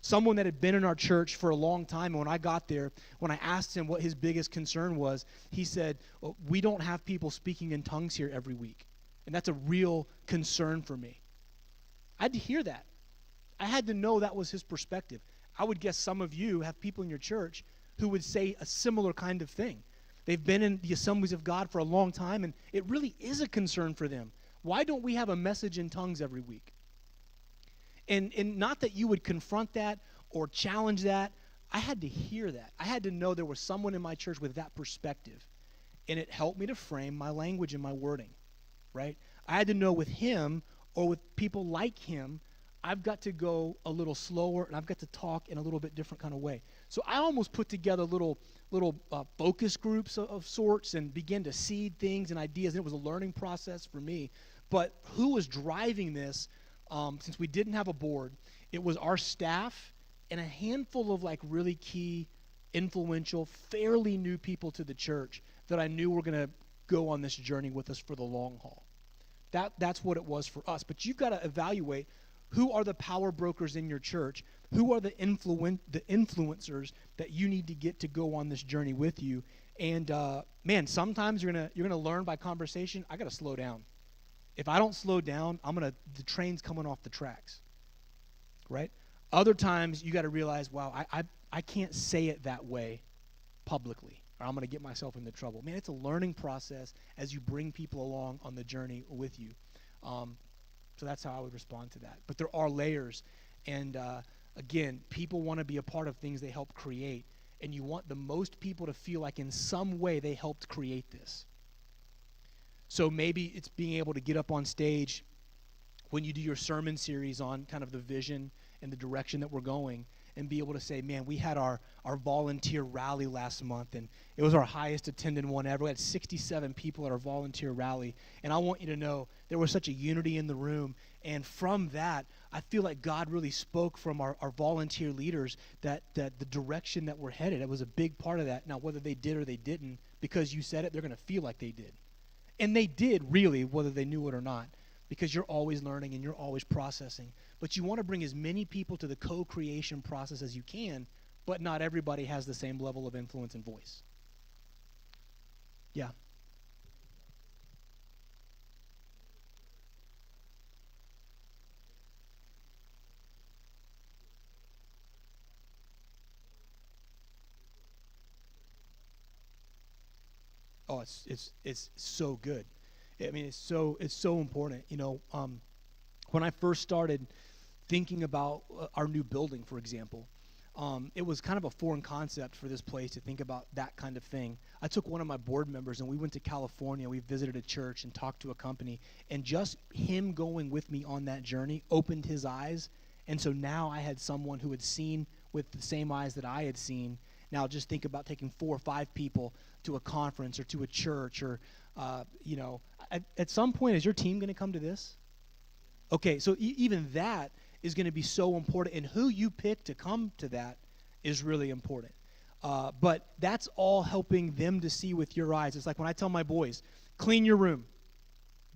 Someone that had been in our church for a long time, and when I got there, when I asked him what his biggest concern was, he said, well, we don't have people speaking in tongues here every week. And that's a real concern for me. I had to hear that. I had to know that was his perspective. I would guess some of you have people in your church who would say a similar kind of thing. They've been in the assemblies of God for a long time, and it really is a concern for them. Why don't we have a message in tongues every week? And not that you would confront that or challenge that. I had to hear that. I had to know there was someone in my church with that perspective. And it helped me to frame my language and my wording, right? I had to know with him or with people like him, I've got to go a little slower, and I've got to talk in a little bit different kind of way. So I almost put together little focus groups of sorts and began to seed things and ideas. And it was a learning process for me. But who was driving this? Since we didn't have a board, it was our staff and a handful of like really key, influential, fairly new people to the church that I knew were going to go on this journey with us for the long haul. That's what it was for us. But you've got to evaluate who are the power brokers in your church, who are the influencers that you need to get to go on this journey with you. And man, sometimes you're gonna learn by conversation. I got to slow down. If I don't slow down, the train's coming off the tracks, right? Other times, you got to realize, wow, I can't say it that way publicly, or I'm going to get myself into trouble. Man, it's a learning process as you bring people along on the journey with you. So that's how I would respond to that. But there are layers, and again, people want to be a part of things they help create, and you want the most people to feel like in some way they helped create this. So maybe it's being able to get up on stage when you do your sermon series on kind of the vision and the direction that we're going, and be able to say, man, we had our volunteer rally last month, and it was our highest attended one ever. We had 67 people at our volunteer rally, and I want you to know there was such a unity in the room, and from that, I feel like God really spoke from our volunteer leaders that the direction that we're headed, it was a big part of that. Now, whether they did or they didn't, because you said it, they're going to feel like they did. And they did, really, whether they knew it or not, because you're always learning and you're always processing. But you want to bring as many people to the co-creation process as you can, but not everybody has the same level of influence and voice. Yeah. Oh, it's so good. I mean, it's so important. You know, when I first started thinking about our new building, for example, It was kind of a foreign concept for this place to think about that kind of thing. I took one of my board members, and we went to California. We visited a church and talked to a company, and just him going with me on that journey opened his eyes. And so now I had someone who had seen with the same eyes that I had seen. Now just think about taking 4 or 5 people to a conference or to a church or, at some point, is your team going to come to this? Okay, so even that is going to be so important, and who you pick to come to that is really important. But that's all helping them to see with your eyes. It's like when I tell my boys, clean your room.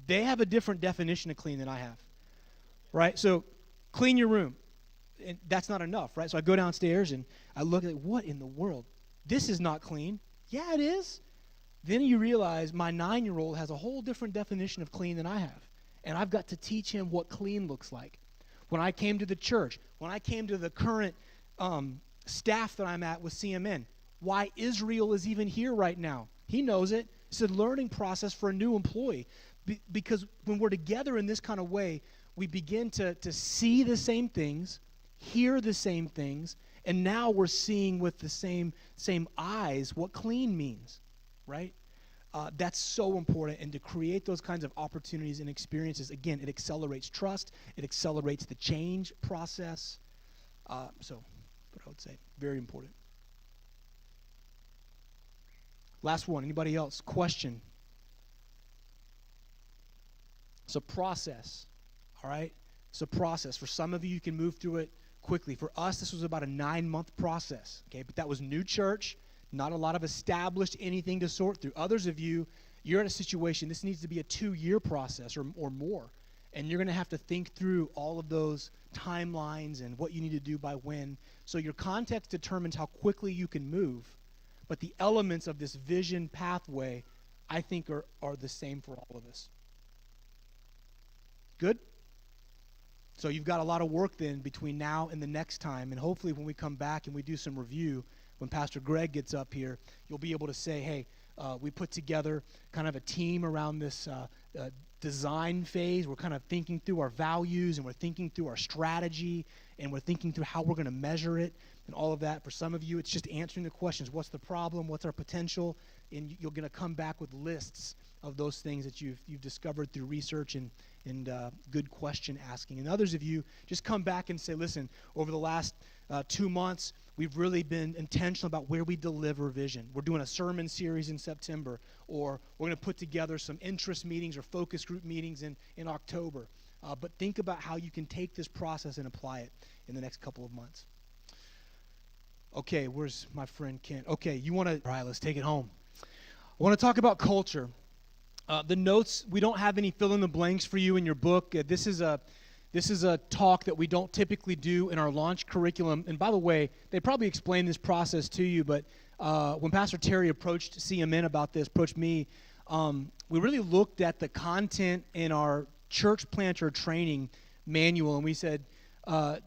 They have a different definition of clean than I have, right? So clean your room. And that's not enough, right? So I go downstairs and I look at what in the world? This is not clean. Yeah, it is. Then you realize my 9-year-old has a whole different definition of clean than I have. And I've got to teach him what clean looks like. When I came to the church, when I came to the current staff that I'm at with CMN, why Israel is even here right now. He knows it. It's a learning process for a new employee. Because when we're together in this kind of way, we begin to see the same things, hear the same things, and now we're seeing with the same eyes what clean means, right? That's so important, and to create those kinds of opportunities and experiences, again, it accelerates trust, it accelerates the change process. But I would say very important. Last one, anybody else? Question. It's a process, all right? It's a process. For some of you, you can move through it quickly. For us, this was about a 9-month process, okay? But that was new church, not a lot of established anything to sort through. Others of you, you're in a situation, this needs to be a 2-year process or more. And you're going to have to think through all of those timelines and what you need to do by when. So your context determines how quickly you can move. But the elements of this vision pathway, I think, are the same for all of us. Good? So you've got a lot of work then between now and the next time. And hopefully when we come back and we do some review, when Pastor Greg gets up here, you'll be able to say, hey, we put together kind of a team around this design phase. We're kind of thinking through our values, and we're thinking through our strategy, and we're thinking through how we're going to measure it and all of that. For some of you, it's just answering the questions. What's the problem? What's our potential? And you're going to come back with lists of those things that you've discovered through research and good question asking. And others of you just come back and say, listen, over the last 2 months, we've really been intentional about where we deliver vision. We're doing a sermon series in September, or we're going to put together some interest meetings or focus group meetings in October. But think about how you can take this process and apply it in the next couple of months. Okay, where's my friend Kent? Okay, all right, let's take it home. I want to talk about culture. The notes, we don't have any fill in the blanks for you in your book. This is a talk that we don't typically do in our launch curriculum. And by the way, they probably explained this process to you, but when Pastor Terry approached me, we really looked at the content in our church planter training manual, and we said,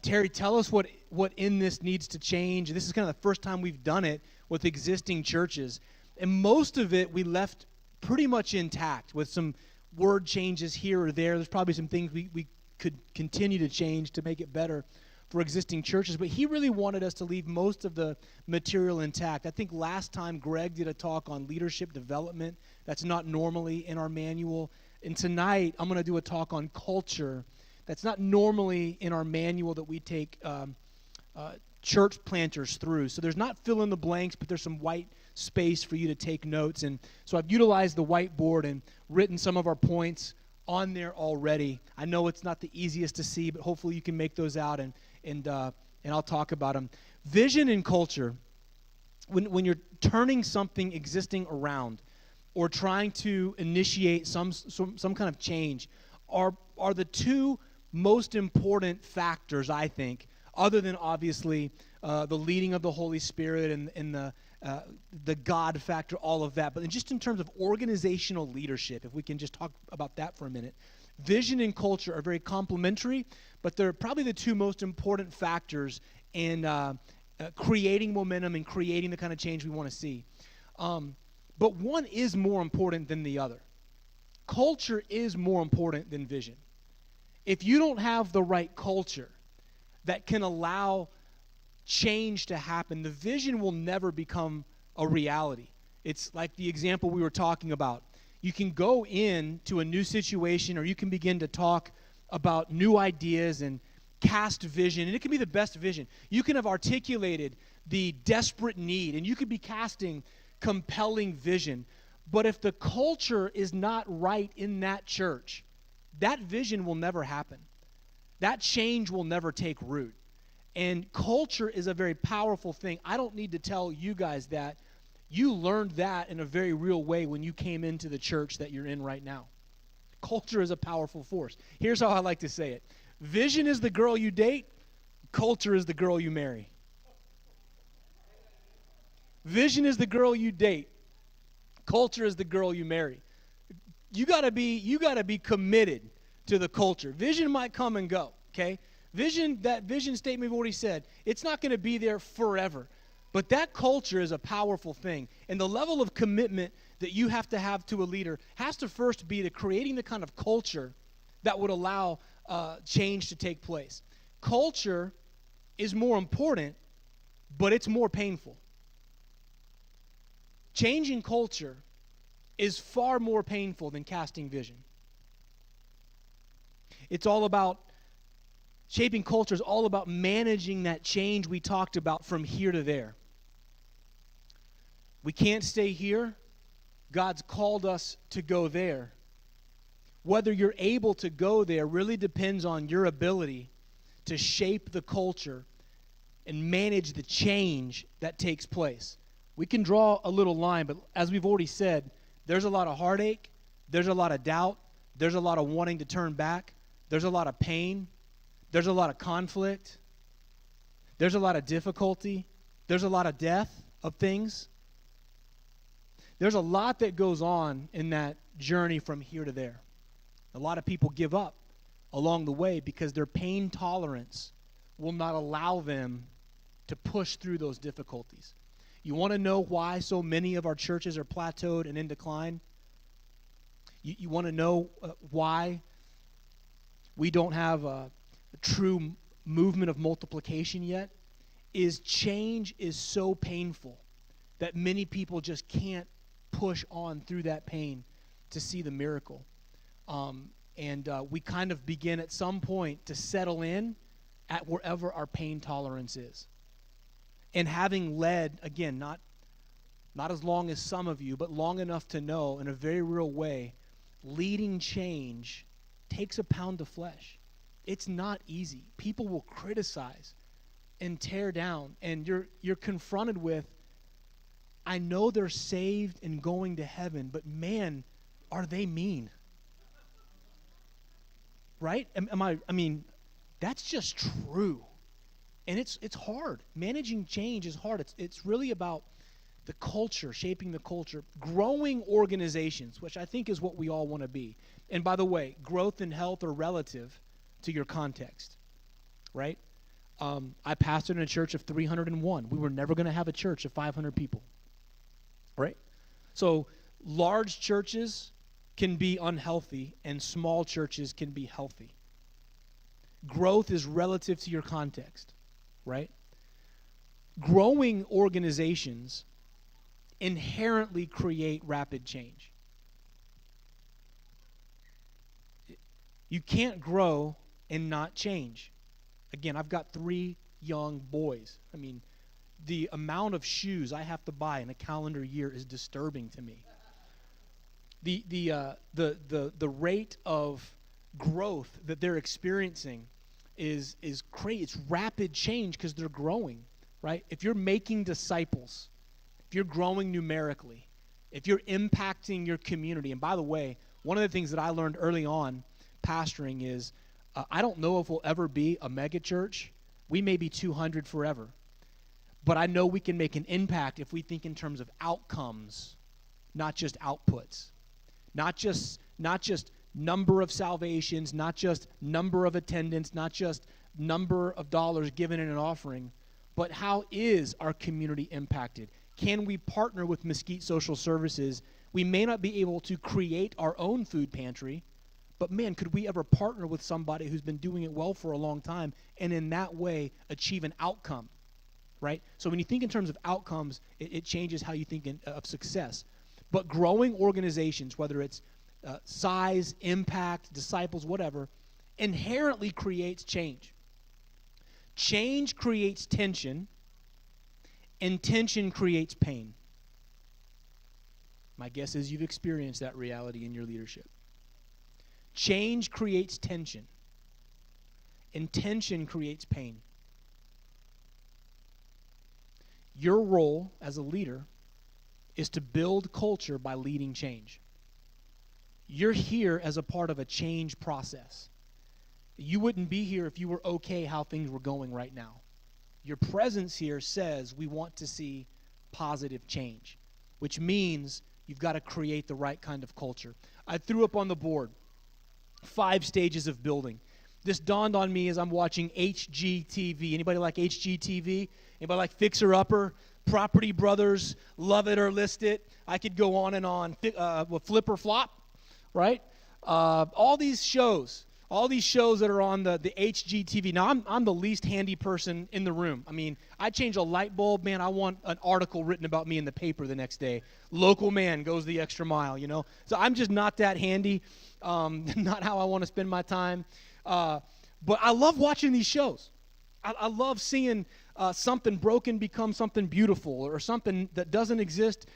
Terry, tell us what in this needs to change. This is kind of the first time we've done it with existing churches. And most of it we left pretty much intact with some word changes here or there. There's probably some things we could continue to change to make it better for existing churches. But he really wanted us to leave most of the material intact. I think last time Greg did a talk on leadership development. That's not normally in our manual. And tonight I'm going to do a talk on culture. That's not normally in our manual that we take church planters through. So there's not fill in the blanks, but there's some white space for you to take notes. And so I've utilized the whiteboard and written some of our points on there already. I know it's not the easiest to see, but hopefully you can make those out, and I'll talk about them. Vision and culture, when you're turning something existing around or trying to initiate some kind of change, are the two most important factors, I think, other than obviously the leading of the Holy Spirit and the God factor, all of that. But just in terms of organizational leadership, if we can just talk about that for a minute, vision and culture are very complementary, but they're probably the two most important factors in creating momentum and creating the kind of change we want to see. But one is more important than the other. Culture is more important than vision. If you don't have the right culture that can allow change to happen, the vision will never become a reality. It's like the example we were talking about. You can go into a new situation, or you can begin to talk about new ideas and cast vision, and it can be the best vision. You can have articulated the desperate need, and you could be casting compelling vision. But if the culture is not right in that church, that vision will never happen. That change will never take root. And culture is a very powerful thing. I don't need to tell you guys that. You learned that in a very real way when you came into the church that you're in right now. Culture is a powerful force. Here's how I like to say it. Vision is the girl you date. Culture is the girl you marry. Vision is the girl you date. Culture is the girl you marry. You gotta be committed to the culture. Vision might come and go, okay? That vision statement we've already said, it's not going to be there forever. But that culture is a powerful thing. And the level of commitment that you have to a leader has to first be to creating the kind of culture that would allow change to take place. Culture is more important, but it's more painful. Changing culture is far more painful than casting vision. It's all about shaping culture is all about managing that change we talked about from here to there. We can't stay here. God's called us to go there. Whether you're able to go there really depends on your ability to shape the culture and manage the change that takes place. We can draw a little line, but as we've already said, there's a lot of heartache, there's a lot of doubt, there's a lot of wanting to turn back, there's a lot of pain, there's a lot of conflict, there's a lot of difficulty, there's a lot of death of things. There's a lot that goes on in that journey from here to there. A lot of people give up along the way because their pain tolerance will not allow them to push through those difficulties. You want to know why so many of our churches are plateaued and in decline? You want to know why we don't have a true movement of multiplication yet? Change is so painful that many people just can't push on through that pain to see the miracle. We kind of begin at some point to settle in at wherever our pain tolerance is. And having led, again, not as long as some of you, but long enough to know in a very real way, leading change takes a pound of flesh. It's not easy. People will criticize and tear down, and you're confronted with, I know they're saved and going to heaven, but man, are they mean. Right? That's just true. And it's hard. Managing change is hard. It's really about the culture, shaping the culture, growing organizations, which I think is what we all want to be. And by the way, growth and health are relative to your context, right? I pastored in a church of 301. We were never going to have a church of 500 people, right? So large churches can be unhealthy and small churches can be healthy. Growth is relative to your context, right? Growing organizations inherently create rapid change. You can't grow and not change. Again, I've got 3 young boys. The amount of shoes I have to buy in a calendar year is disturbing to me. The rate of growth that they're experiencing is crazy. It's rapid change because they're growing, right? If you're making disciples, if you're growing numerically, if you're impacting your community, and by the way, one of the things that I learned early on pastoring is I don't know if we'll ever be a mega church. We may be 200 forever. But I know we can make an impact if we think in terms of outcomes, not just outputs. Not just number of salvations, not just number of attendance, not just number of dollars given in an offering, but how is our community impacted? Can we partner with Mesquite Social Services? We may not be able to create our own food pantry, but man, could we ever partner with somebody who's been doing it well for a long time and in that way achieve an outcome? right? So when you think in terms of outcomes, it changes how you think of success. But growing organizations, whether it's size, impact, disciples, whatever, inherently creates change. Change creates tension, and tension creates pain. My guess is you've experienced that reality in your leadership. Change creates tension, and tension creates pain. Your role as a leader is to build culture by leading change. You're here as a part of a change process. You wouldn't be here if you were okay how things were going right now. Your presence here says we want to see positive change, which means you've got to create the right kind of culture. I threw up on the board 5 stages of building. This dawned on me as I'm watching HGTV. Anybody like HGTV? Anybody like Fixer Upper, Property Brothers, Love It or List It? I could go on and on. With Flip or Flop, right? All these shows that are on the HGTV. Now, I'm the least handy person in the room. I mean, I change a light bulb, man, I want an article written about me in the paper the next day. Local man goes the extra mile, you know? So I'm just not that handy, not how I want to spend my time. But I love watching these shows. I love seeing something broken become something beautiful, or something that doesn't exist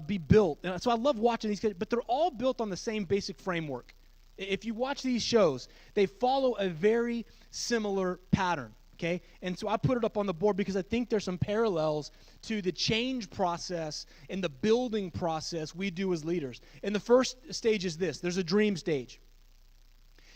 be built. And so I love watching these guys, but they're all built on the same basic framework. If you watch these shows, they follow a very similar pattern, okay? And so I put it up on the board because I think there's some parallels to the change process and the building process we do as leaders. And the first stage is this. There's a dream stage.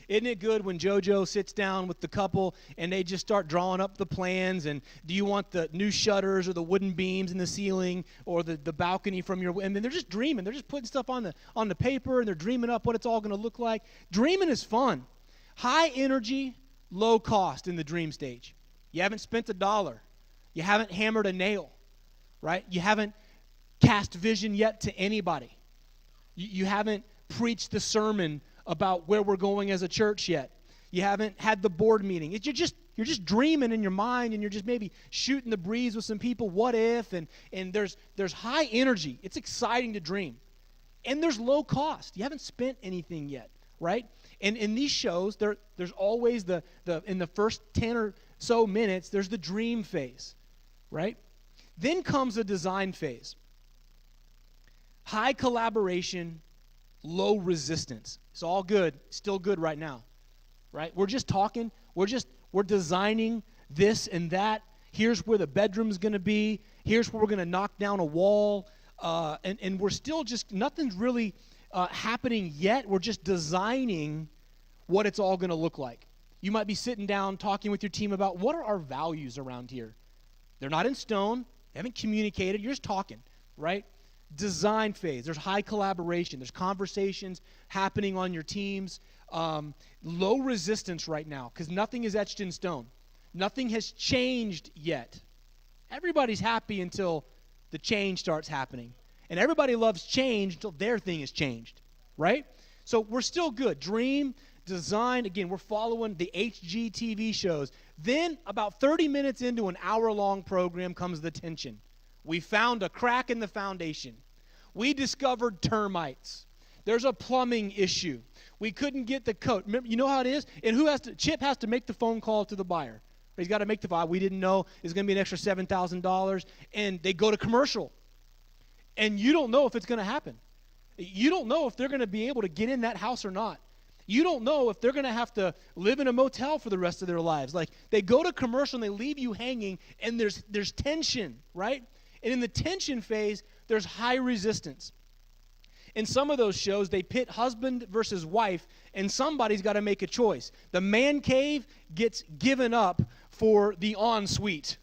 Isn't it good when JoJo sits down with the couple and they just start drawing up the plans, and do you want the new shutters or the wooden beams in the ceiling or the balcony from your, and then they're just dreaming. They're just putting stuff on the paper, and they're dreaming up what it's all going to look like. Dreaming is fun. High energy, low cost in the dream stage. You haven't spent $1. You haven't hammered a nail, right? You haven't cast vision yet to anybody. You haven't preached the sermon about where we're going as a church yet. You haven't had the board meeting. You're just dreaming in your mind, and you're just maybe shooting the breeze with some people. What if? And there's high energy. It's exciting to dream, and there's low cost. You haven't spent anything yet, right? And in these shows, there's always the in the first 10 or so minutes, there's the dream phase, right? Then comes the design phase. High collaboration, low resistance. It's all good, still good right now, right? We're just talking. We're designing this and that. Here's where the bedroom's going to be. Here's where we're going to knock down a wall. And we're still just, nothing's really happening yet. We're just designing what it's all going to look like. You might be sitting down talking with your team about what are our values around here. They're not in stone. They haven't communicated. You're just talking, right? Design phase. There's high collaboration. There's conversations happening on your teams. Low resistance right now because nothing is etched in stone. Nothing has changed yet. Everybody's happy until the change starts happening. And everybody loves change until their thing is changed, right? So we're still good. Dream, design. Again, we're following the HGTV shows. Then about 30 minutes into an hour-long program comes the tension. We found a crack in the foundation. We discovered termites. There's a plumbing issue. We couldn't get the coat. Remember, you know how it is? And Chip has to make the phone call to the buyer. He's got to make the file. We didn't know it's going to be an extra $7,000. And they go to commercial. And you don't know if it's going to happen. You don't know if they're going to be able to get in that house or not. You don't know if they're going to have to live in a motel for the rest of their lives. Like, they go to commercial and they leave you hanging, and there's tension, right? And in the tension phase, there's high resistance. In some of those shows, they pit husband versus wife, and somebody's got to make a choice. The man cave gets given up for the ensuite,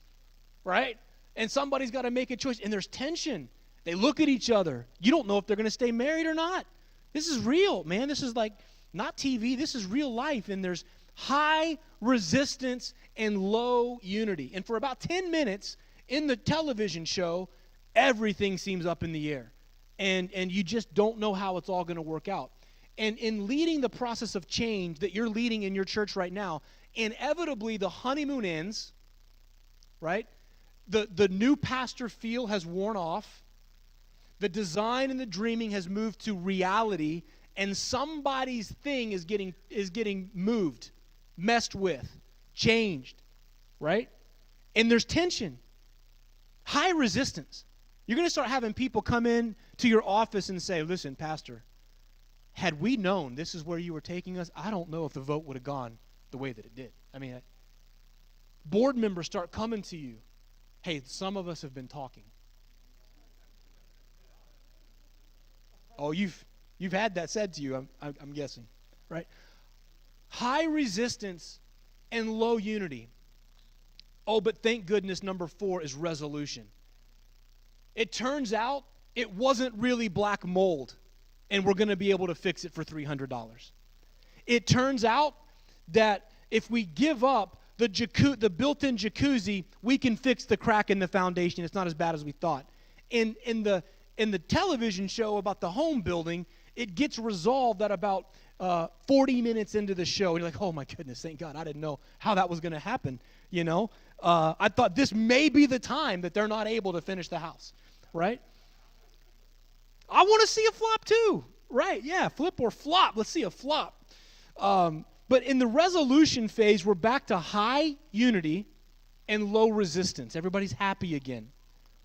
right? And somebody's got to make a choice, and there's tension. They look at each other. You don't know if they're going to stay married or not. This is real, man. This is like not TV. This is real life, and there's high resistance and low unity. And for about 10 minutes, in the television show, everything seems up in the air. And you just don't know how it's all going to work out. And in leading the process of change that you're leading in your church right now, inevitably the honeymoon ends, right? the new pastor feel has worn off. The design and the dreaming has moved to reality, and somebody's thing is getting moved, messed with, changed, right? And there's tension, high resistance. You're going to start having people come in to your office and say, listen, pastor, had we known this is where you were taking us, I don't know if the vote would have gone the way that it did. I mean, board members start coming to you. Hey, some of us have been talking. Oh, you've had that said to you, I'm guessing, right? High resistance and low unity. Oh, but thank goodness number 4 is resolution. It turns out it wasn't really black mold, and we're going to be able to fix it for $300. It turns out that if we give up the built-in jacuzzi, we can fix the crack in the foundation. It's not as bad as we thought. In the television show about the home building, it gets resolved at about 40 minutes into the show. And you're like, oh my goodness, thank God, I didn't know how that was going to happen. You know, I thought this may be the time that they're not able to finish the house, right? I want to see a flop too, right? Yeah, flip or flop. Let's see a flop. But in the resolution phase, we're back to high unity and low resistance. Everybody's happy again.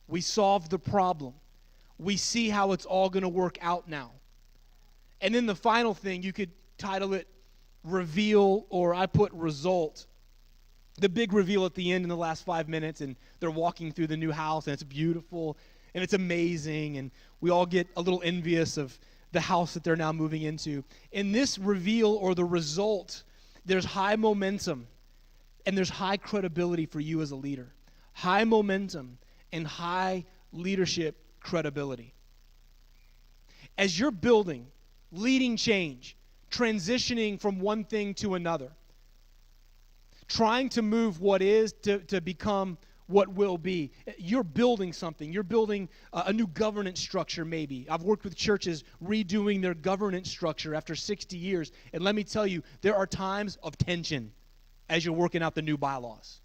We solved the problem. We see how it's all going to work out now. And then the final thing, you could title it reveal, or I put result. The big reveal at the end in the last 5 minutes, and they're walking through the new house, and it's beautiful, and it's amazing, and we all get a little envious of the house that they're now moving into. In this reveal or the result, there's high momentum and there's high credibility for you as a leader. High momentum and high leadership credibility. As you're building, leading change, transitioning from one thing to another, trying to move what is to become what will be. You're building something. You're building a new governance structure maybe. I've worked with churches redoing their governance structure after 60 years. And let me tell you, there are times of tension as you're working out the new bylaws.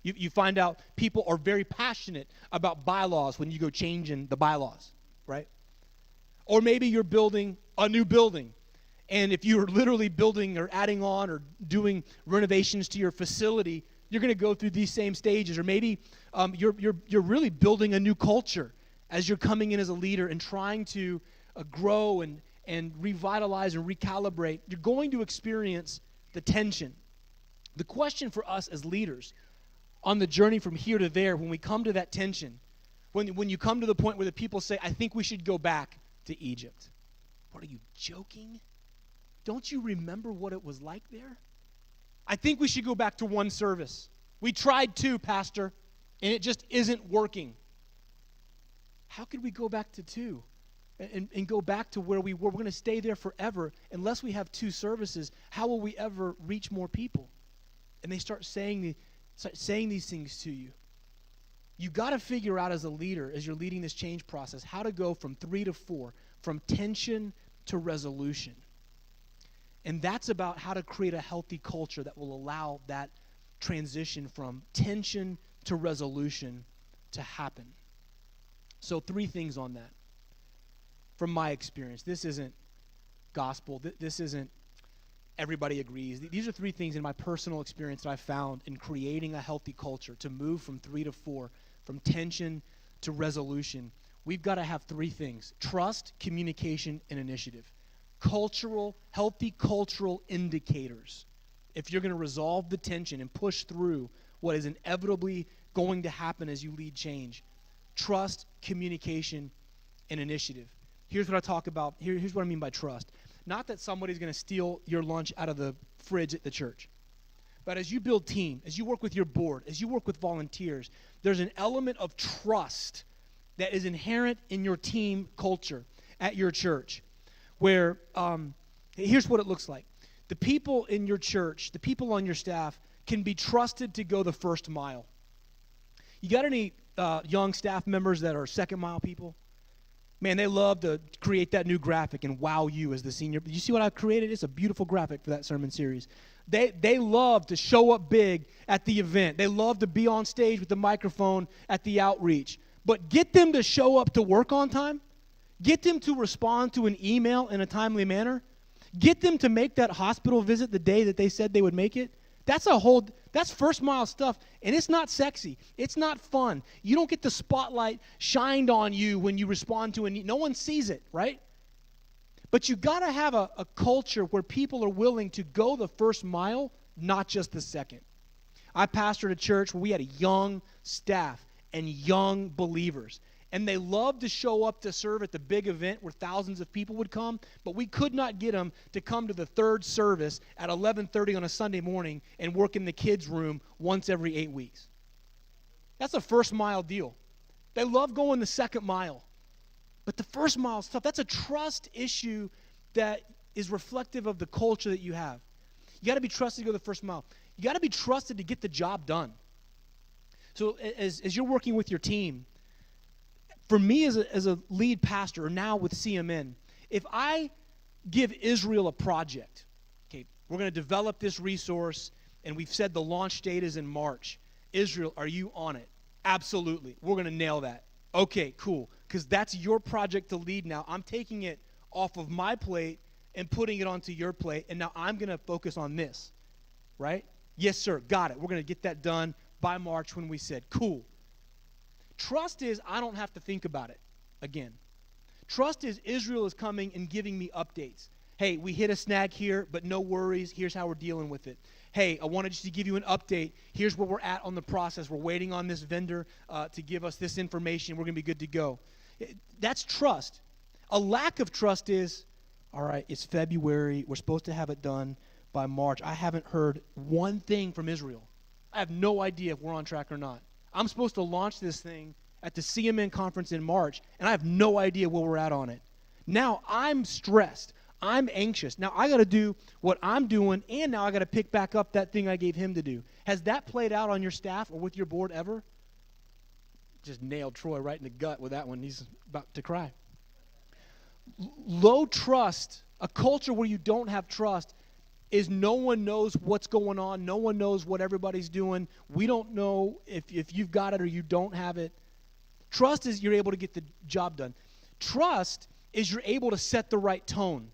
You find out people are very passionate about bylaws when you go changing the bylaws, right? Or maybe you're building a new building. And if you're literally building or adding on or doing renovations to your facility, you're going to go through these same stages. Or maybe you're really building a new culture as you're coming in as a leader and trying to grow and revitalize and recalibrate. You're going to experience the tension. The question for us as leaders on the journey from here to there, when we come to that tension, when you come to the point where the people say, I think we should go back to Egypt. What, are you joking? Don't you remember what it was like there? I think we should go back to one service. We tried 2, Pastor, and it just isn't working. How could we go back to 2 and go back to where we were? We're going to stay there forever. Unless we have 2 services, how will we ever reach more people? And they start saying these things to you. You got to figure out as a leader, as you're leading this change process, how to go from 3 to 4, from tension to resolution. And that's about how to create a healthy culture that will allow that transition from tension to resolution to happen. So 3 things on that. From my experience, this isn't gospel. This isn't everybody agrees. These are 3 things in my personal experience that I found in creating a healthy culture to move from 3 to 4, from tension to resolution. We've got to have 3 things: trust, communication, and initiative. Healthy cultural indicators. If you're going to resolve the tension and push through what is inevitably going to happen as you lead change: trust, communication, and initiative. Here's what I talk about. Here's what I mean by trust. Not that somebody's going to steal your lunch out of the fridge at the church. But as you build team, as you work with your board, as you work with volunteers, there's an element of trust that is inherent in your team culture at your church, where here's what it looks like. The people in your church, the people on your staff, can be trusted to go the first mile. You got any young staff members that are second mile people? Man, they love to create that new graphic and wow you as the senior. You see what I created? It's a beautiful graphic for that sermon series. They love to show up big at the event. They love to be on stage with the microphone at the outreach. But get them to show up to work on time. Get them to respond to an email in a timely manner. Get them to make that hospital visit the day that they said they would make it. That's first mile stuff, and it's not sexy. It's not fun. You don't get the spotlight shined on you when you respond to no one sees it, right? But you got to have a culture where people are willing to go the first mile, not just the second. I pastored a church where we had a young staff and young believers. And they loved to show up to serve at the big event where thousands of people would come, but we could not get them to come to the third service at 11:30 on a Sunday morning and work in the kids' room once every 8 weeks. That's a first mile deal. They love going the second mile. But the first mile stuff, that's a trust issue that is reflective of the culture that you have. You got to be trusted to go the first mile. You got to be trusted to get the job done. So as you're working with your team, for me as a lead pastor, or now with CMN, if I give Israel a project, okay, we're going to develop this resource, and we've said the launch date is in March. Israel, are you on it? Absolutely. We're going to nail that. Okay, cool, because that's your project to lead now. I'm taking it off of my plate and putting it onto your plate, and now I'm going to focus on this, right? Yes, sir, got it. We're going to get that done by March when we said, cool. Trust is I don't have to think about it again. Trust is Israel is coming and giving me updates. Hey, we hit a snag here, but no worries. Here's how we're dealing with it. Hey, I wanted just to give you an update. Here's where we're at on the process. We're waiting on this vendor to give us this information. We're going to be good to go. That's trust. A lack of trust is, all right, it's February. We're supposed to have it done by March. I haven't heard one thing from Israel. I have no idea if we're on track or not. I'm supposed to launch this thing at the CMN conference in March, and I have no idea where we're at on it. Now I'm stressed. I'm anxious. Now I got to do what I'm doing, and now I got to pick back up that thing I gave him to do. Has that played out on your staff or with your board ever? Just nailed Troy right in the gut with that one. He's about to cry. Low trust, a culture where you don't have trust, is no one knows what's going on. No one knows what everybody's doing. We don't know if you've got it or you don't have it. Trust is you're able to get the job done. Trust is you're able to set the right tone.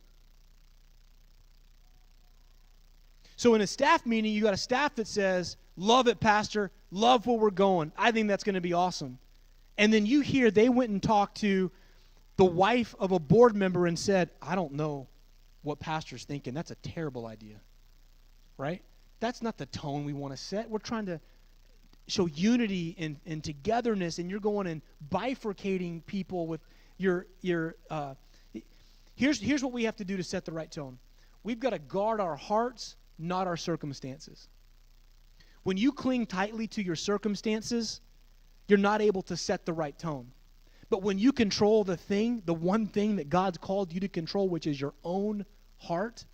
So in a staff meeting, you got a staff that says, love it, Pastor, love where we're going. I think that's going to be awesome. And then you hear they went and talked to the wife of a board member and said, I don't know what pastor's thinking. That's a terrible idea, right? That's not the tone we want to set. We're trying to show unity and togetherness, and you're going and bifurcating people with your here's what we have to do to set the right tone. We've got to guard our hearts, not our circumstances. When you cling tightly to your circumstances, you're not able to set the right tone. But when you control the one thing that God's called you to control, which is your own heart,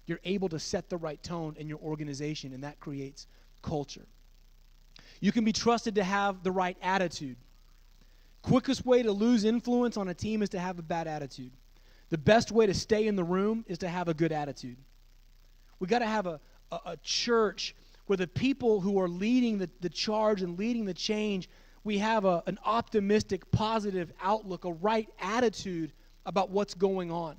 you're able to set the right tone in your organization, and that creates culture. You can be trusted to have the right attitude. Quickest way to lose influence on a team is to have a bad attitude. The best way to stay in the room is to have a good attitude. We got to have a church where the people who are leading the charge and leading the change, we have an optimistic, positive outlook, a right attitude about what's going on.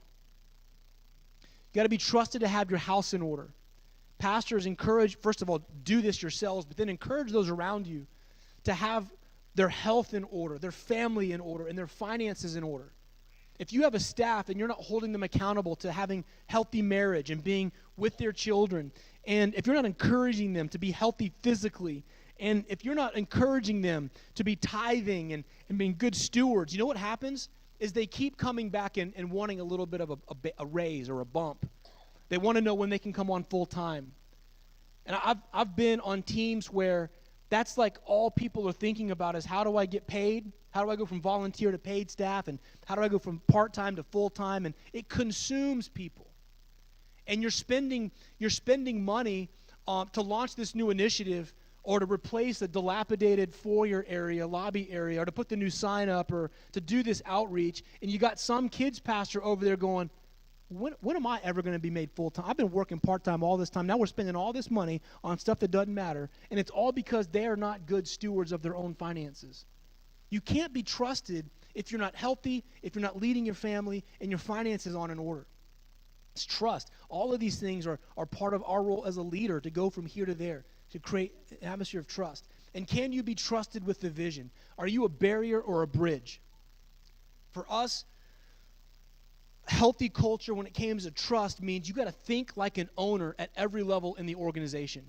You got to be trusted to have your house in order. Pastors encourage, first of all, do this yourselves, but then encourage those around you to have their health in order, their family in order, and their finances in order. If you have a staff and you're not holding them accountable to having healthy marriage and being with their children, and if you're not encouraging them to be healthy physically, and if you're not encouraging them to be tithing and being good stewards, you know what happens? Is they keep coming back and wanting a little bit of a raise or a bump. They want to know when they can come on full time. And I've been on teams where that's like all people are thinking about is how do I get paid? How do I go from volunteer to paid staff? And how do I go from part-time to full-time? And it consumes people. And you're spending money to launch this new initiative or to replace a dilapidated foyer area, lobby area, or to put the new sign up, or to do this outreach, and you got some kids pastor over there going, when am I ever going to be made full-time? I've been working part-time all this time. Now we're spending all this money on stuff that doesn't matter, and it's all because they are not good stewards of their own finances. You can't be trusted if you're not healthy, if you're not leading your family, and your finances aren't in order. It's trust. All of these things are part of our role as a leader to go from here to there, to create an atmosphere of trust. And can you be trusted with the vision? Are you a barrier or a bridge? For us, healthy culture when it comes to trust means you got to think like an owner at every level in the organization.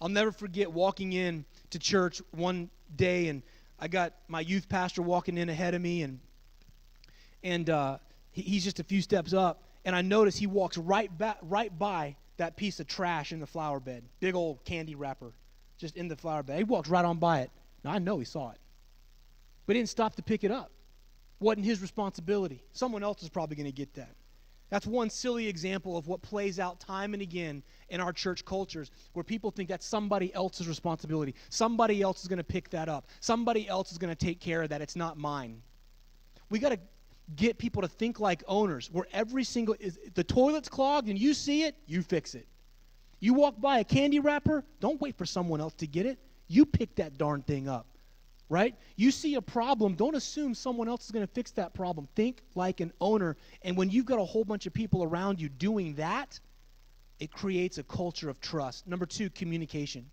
I'll never forget walking in to church one day, and I got my youth pastor walking in ahead of me, and he's just a few steps up, and I notice he walks right by that piece of trash in the flower bed, big old candy wrapper just in the flower bed. He walks right on by it. Now, I know he saw it, but he didn't stop to pick it up. Wasn't his responsibility. Someone else is probably going to get that. That's one silly example of what plays out time and again in our church cultures, where people think that's somebody else's responsibility. Somebody else is going to pick that up. Somebody else is going to take care of that. It's not mine. We got to get people to think like owners, where the toilet's clogged and you see it, you fix it. You walk by a candy wrapper, don't wait for someone else to get it. You pick that darn thing up. Right? You see a problem, don't assume someone else is going to fix that problem. Think like an owner. And when you've got a whole bunch of people around you doing that, it creates a culture of trust. Number 2, communication.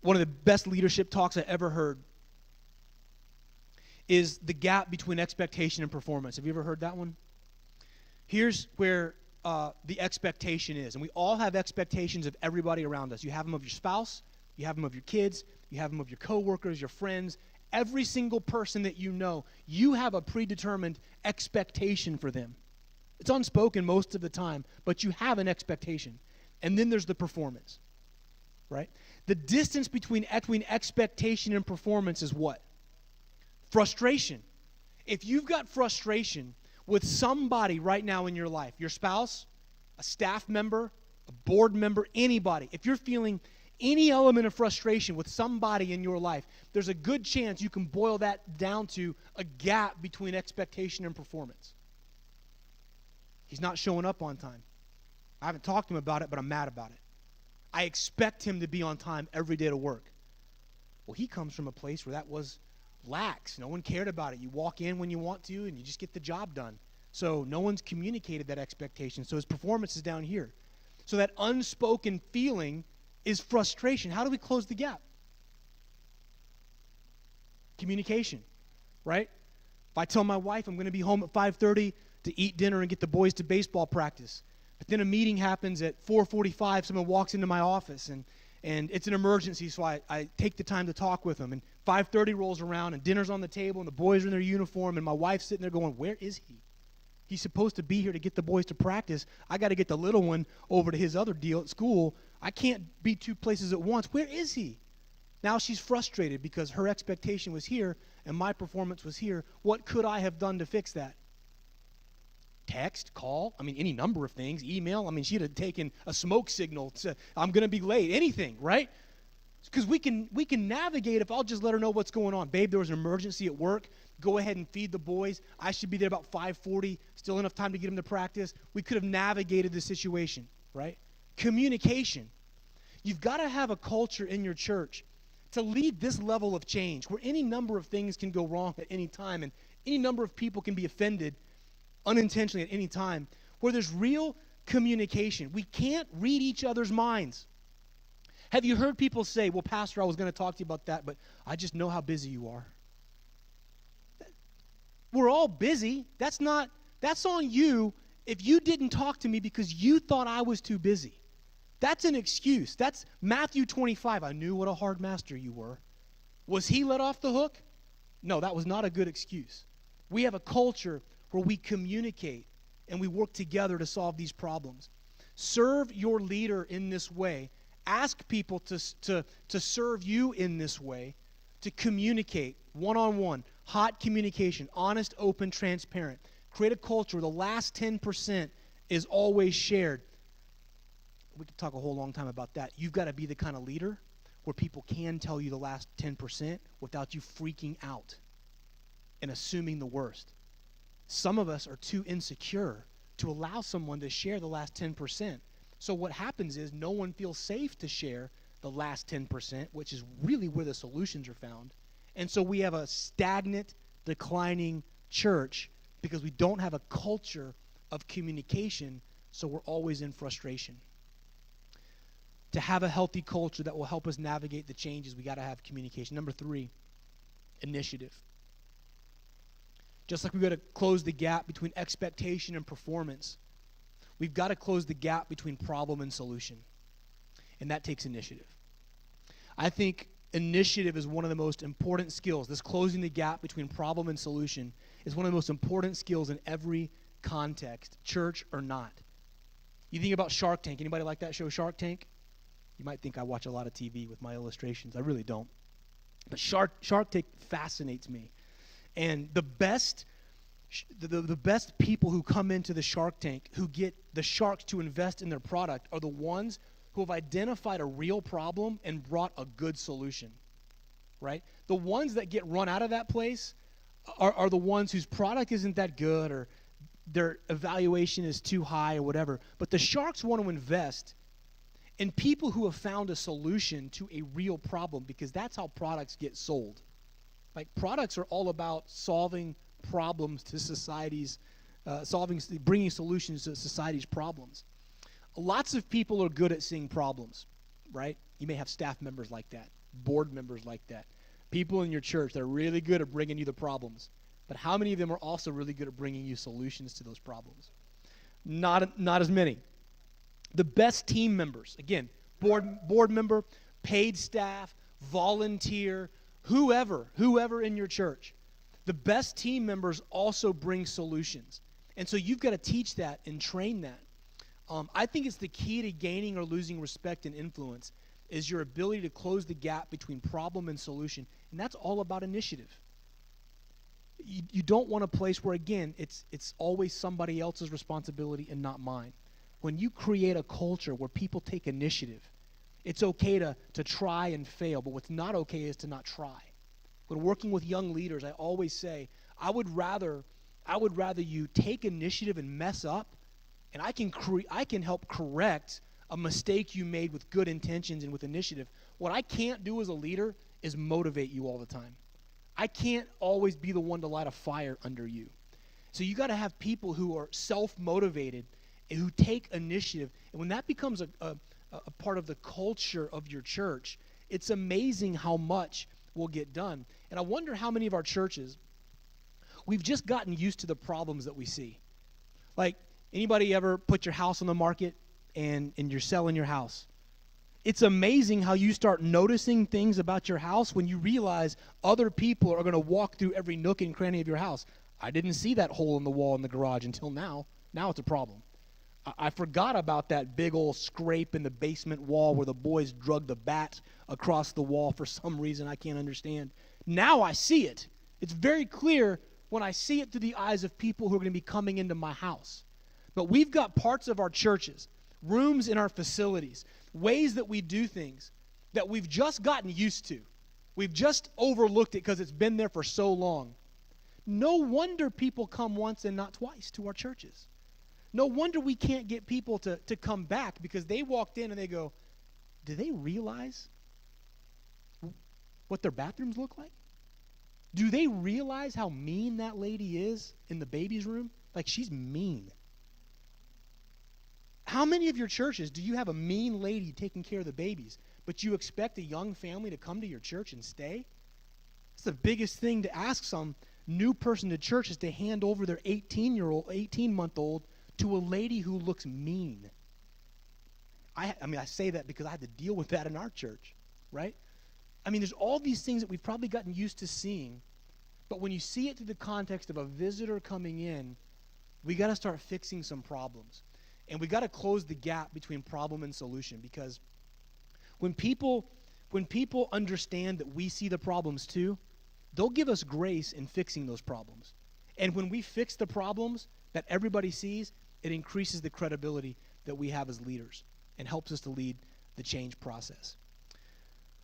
One of the best leadership talks I ever heard is the gap between expectation and performance. Have you ever heard that one? Here's where the expectation is. And we all have expectations of everybody around us. You have them of your spouse, you have them of your kids, you have them of your coworkers, your friends. Every single person that you know, you have a predetermined expectation for them. It's unspoken most of the time, but you have an expectation. And then there's the performance, right? The distance between expectation and performance is what? Frustration. If you've got frustration with somebody right now in your life, your spouse, a staff member, a board member, anybody, if you're feeling any element of frustration with somebody in your life, there's a good chance you can boil that down to a gap between expectation and performance. He's not showing up on time. I haven't talked to him about it, but I'm mad about it. I expect him to be on time every day to work. Well, he comes from a place where that was lax. No one cared about it. You walk in when you want to, and you just get the job done. So no one's communicated that expectation. So his performance is down here. So that unspoken feeling is frustration. How do we close the gap? Communication, right? If I tell my wife I'm going to be home at 5:30 to eat dinner and get the boys to baseball practice, but then a meeting happens at 4:45, someone walks into my office, and it's an emergency, so I take the time to talk with them, and 5:30 rolls around, and dinner's on the table, and the boys are in their uniform, and my wife's sitting there going, where is he? He's supposed to be here to get the boys to practice. I got to get the little one over to his other deal at school. I can't be two places at once. Where is he? Now she's frustrated because her expectation was here, and my performance was here. What could I have done to fix that? Text, call, any number of things, email. She'd have taken a smoke signal to, I'm going to be late, anything, right? Because we can navigate if I'll just let her know what's going on. Babe, there was an emergency at work. Go ahead and feed the boys. I should be there about 5:40, still enough time to get them to practice. We could have navigated the situation, right? Communication. You've got to have a culture in your church to lead this level of change where any number of things can go wrong at any time, and any number of people can be offended unintentionally at any time, where there's real communication. We can't read each other's minds. Have you heard people say, well, Pastor, I was going to talk to you about that, but I just know how busy you are. We're all busy. That's on you if you didn't talk to me because you thought I was too busy. That's an excuse. That's Matthew 25. I knew what a hard master you were. Was he let off the hook? No, that was not a good excuse. We have a culture where we communicate and we work together to solve these problems. Serve your leader in this way. Ask people to serve you in this way, to communicate one-on-one, hot communication, honest, open, transparent. Create a culture where the last 10% is always shared. we could talk a whole long time about that. You've got to be the kind of leader where people can tell you the last 10% without you freaking out and assuming the worst. Some of us are too insecure to allow someone to share the last 10%. So what happens is no one feels safe to share the last 10%, which is really where the solutions are found. And so we have a stagnant, declining church because we don't have a culture of communication, so we're always in frustration. To have a healthy culture that will help us navigate the changes, we got to have communication. Number 3, initiative. Just like we've got to close the gap between expectation and performance, we've got to close the gap between problem and solution. And that takes initiative. I think initiative is one of the most important skills. This closing the gap between problem and solution is one of the most important skills in every context, church or not. You think about Shark Tank. Anybody like that show, Shark Tank? You might think I watch a lot of TV with my illustrations. I really don't. But Shark Tank fascinates me. And the best people who come into the Shark Tank, who get the sharks to invest in their product, are the ones who have identified a real problem and brought a good solution, right? The ones that get run out of that place are the ones whose product isn't that good or their evaluation is too high or whatever. But the sharks want to invest in people who have found a solution to a real problem, because that's how products get sold. Like, products are all about solving problems to society's, bringing solutions to society's problems. Lots of people are good at seeing problems, right? You may have staff members like that, board members like that, people in your church that are really good at bringing you the problems. But how many of them are also really good at bringing you solutions to those problems? Not as many. The best team members, again, board member, paid staff, volunteer, whoever in your church, the best team members also bring solutions. And so you've got to teach that and train that. I think it's the key to gaining or losing respect and influence is your ability to close the gap between problem and solution. And that's all about initiative. You don't want a place where, again, it's always somebody else's responsibility and not mine. When you create a culture where people take initiative, it's okay to try and fail, but what's not okay is to not try. When working with young leaders, I always say, I would rather you take initiative and mess up, and I can help correct a mistake you made with good intentions and with initiative. What I can't do as a leader is motivate you all the time. I can't always be the one to light a fire under you. So you got to have people who are self-motivated and who take initiative. And when that becomes a part of the culture of your church, it's amazing how much will get done. And I wonder how many of our churches, we've just gotten used to the problems that we see. Like, anybody ever put your house on the market and you're selling your house? It's amazing how you start noticing things about your house when you realize other people are going to walk through every nook and cranny of your house. I didn't see that hole in the wall in the garage until now. Now it's a problem. I forgot about that big old scrape in the basement wall where the boys drug the bat across the wall for some reason I can't understand. Now I see it. It's very clear when I see it through the eyes of people who are going to be coming into my house. But we've got parts of our churches, rooms in our facilities, ways that we do things that we've just gotten used to. We've just overlooked it because it's been there for so long. No wonder people come once and not twice to our churches. No wonder we can't get people to come back, because they walked in and they go, do they realize what their bathrooms look like? Do they realize how mean that lady is in the baby's room? Like, she's mean. How many of your churches do you have a mean lady taking care of the babies, but you expect a young family to come to your church and stay? It's the biggest thing to ask some new person to church, is to hand over their 18-month-old to a lady who looks mean. I say that because I had to deal with that in our church, right? I mean, there's all these things that we've probably gotten used to seeing, but when you see it through the context of a visitor coming in, we got to start fixing some problems. And we got to close the gap between problem and solution, because when people understand that we see the problems too, they'll give us grace in fixing those problems. And when we fix the problems that everybody sees, it increases the credibility that we have as leaders. and helps us to lead the change process.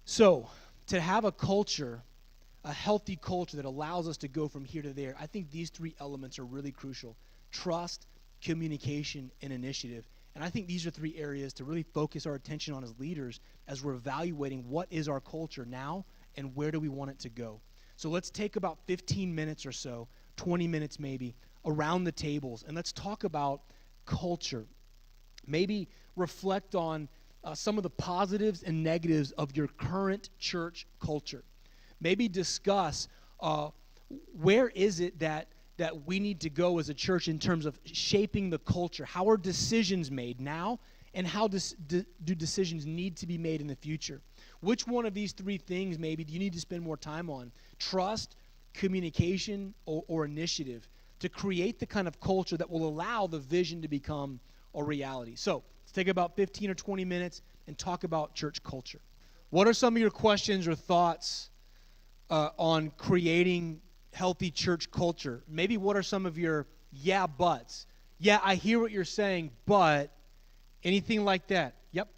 So, to have a culture, a healthy culture that allows us to go from here to there, I think these three elements are really crucial: trust, communication, and initiative. And I think these are three areas to really focus our attention on as leaders as we're evaluating what is our culture now and where do we want it to go. So let's take about 15 minutes or so, 20 minutes maybe, around the tables, and let's talk about culture. Maybe reflect on some of the positives and negatives of your current church culture. Maybe discuss where is it that we need to go as a church in terms of shaping the culture. How are decisions made now, and how do decisions need to be made in the future? Which one of these three things maybe do you need to spend more time on? Trust, communication, or initiative, to create the kind of culture that will allow the vision to become a reality. So let's take about 15 or 20 minutes and talk about church culture. What are some of your questions or thoughts on creating healthy church culture? Maybe what are some of your yeah buts? Yeah, I hear what you're saying, but anything like that? Yep.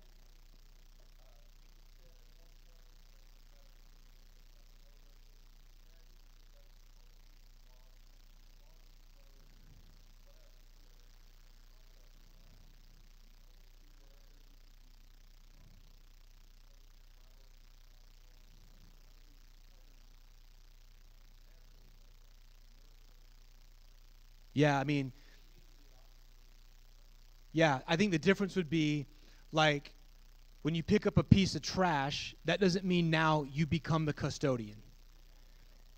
Yeah, I mean, yeah, I think the difference would be like when you pick up a piece of trash, that doesn't mean now you become the custodian.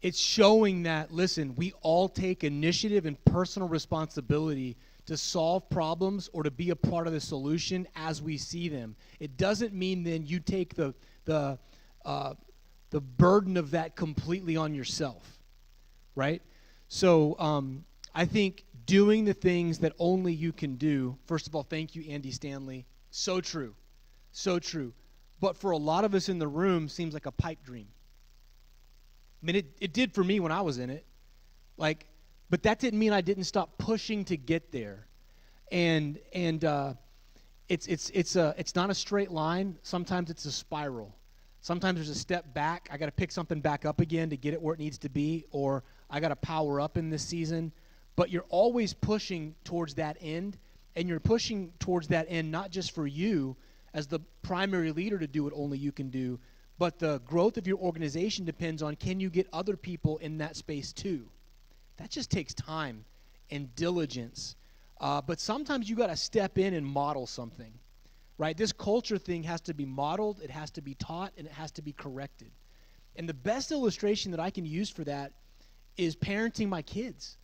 It's showing that, listen, we all take initiative and personal responsibility to solve problems or to be a part of the solution as we see them. It doesn't mean then you take the burden of that completely on yourself, right? So I think doing the things that only you can do. First of all, thank you, Andy Stanley. So true, so true. But for a lot of us in the room, seems like a pipe dream. I mean, it did for me when I was in it. But that didn't mean I didn't stop pushing to get there. And it's not a straight line. Sometimes it's a spiral. Sometimes there's a step back. I got to pick something back up again to get it where it needs to be, or I got to power up in this season. But you're always pushing towards that end, and you're pushing towards that end not just for you as the primary leader to do what only you can do, but the growth of your organization depends on, can you get other people in that space too? That just takes time and diligence. But sometimes you got to step in and model something, right? This culture thing has to be modeled, it has to be taught, and it has to be corrected. And the best illustration that I can use for that is parenting my kids.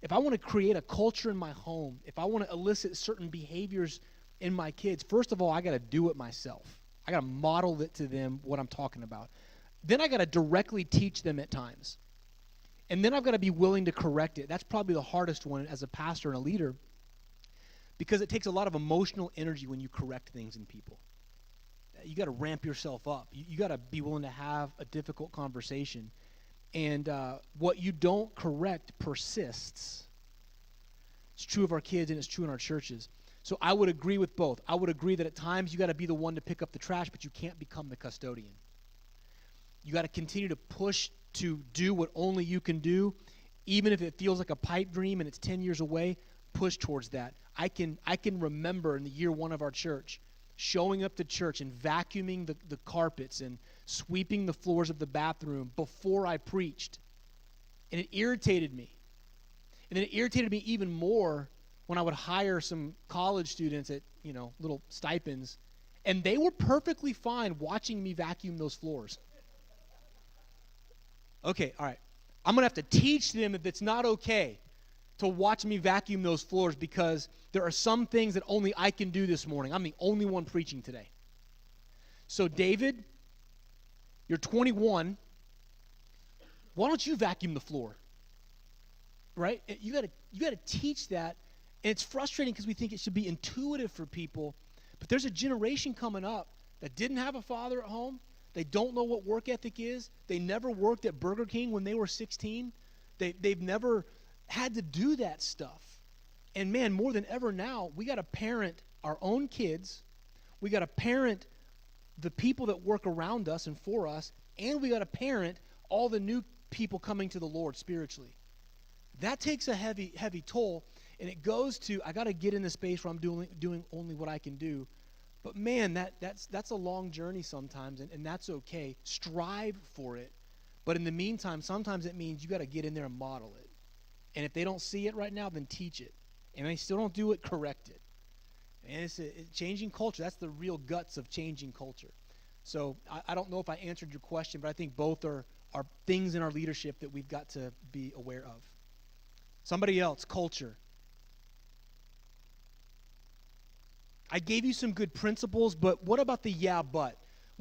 If I want to create a culture in my home, if I want to elicit certain behaviors in my kids, first of all, I got to do it myself. I got to model it to them, what I'm talking about. Then I got to directly teach them at times. And then I've got to be willing to correct it. That's probably the hardest one as a pastor and a leader, because it takes a lot of emotional energy when you correct things in people. You got to ramp yourself up. You got to be willing to have a difficult conversation. And what you don't correct persists. It's true of our kids, and it's true in our churches. So I would agree with both. I would agree that at times you got to be the one to pick up the trash, but you can't become the custodian. You got to continue to push to do what only you can do, even if it feels like a pipe dream and it's 10 years away. Push towards that. I can remember in the year one of our church showing up to church and vacuuming the carpets and sweeping the floors of the bathroom before I preached. And it irritated me. And then it irritated me even more when I would hire some college students at, little stipends, and they were perfectly fine watching me vacuum those floors. Okay, all right. I'm going to have to teach them that it's not okay to watch me vacuum those floors, because there are some things that only I can do this morning. I'm the only one preaching today. So David, you're 21. Why don't you vacuum the floor? Right? You got to teach that. And it's frustrating because we think it should be intuitive for people. But there's a generation coming up that didn't have a father at home. They don't know what work ethic is. They never worked at Burger King when they were 16. They've never had to do that stuff. And man, more than ever now, we got to parent our own kids We got to parent the people that work around us and for us, and we got to parent all the new people coming to the Lord spiritually. That takes a heavy, heavy toll, and it goes to, I got to get in the space where I'm doing only what I can do. But man, that's a long journey sometimes, and that's okay. Strive for it. But in the meantime, sometimes it means you got to get in there and model it. And if they don't see it right now, then teach it. And if they still don't do it, correct it. And it's changing culture. That's the real guts of changing culture. So I don't know if I answered your question, but I think both are things in our leadership that we've got to be aware of. Somebody else, culture. I gave you some good principles, but what about the yeah, but?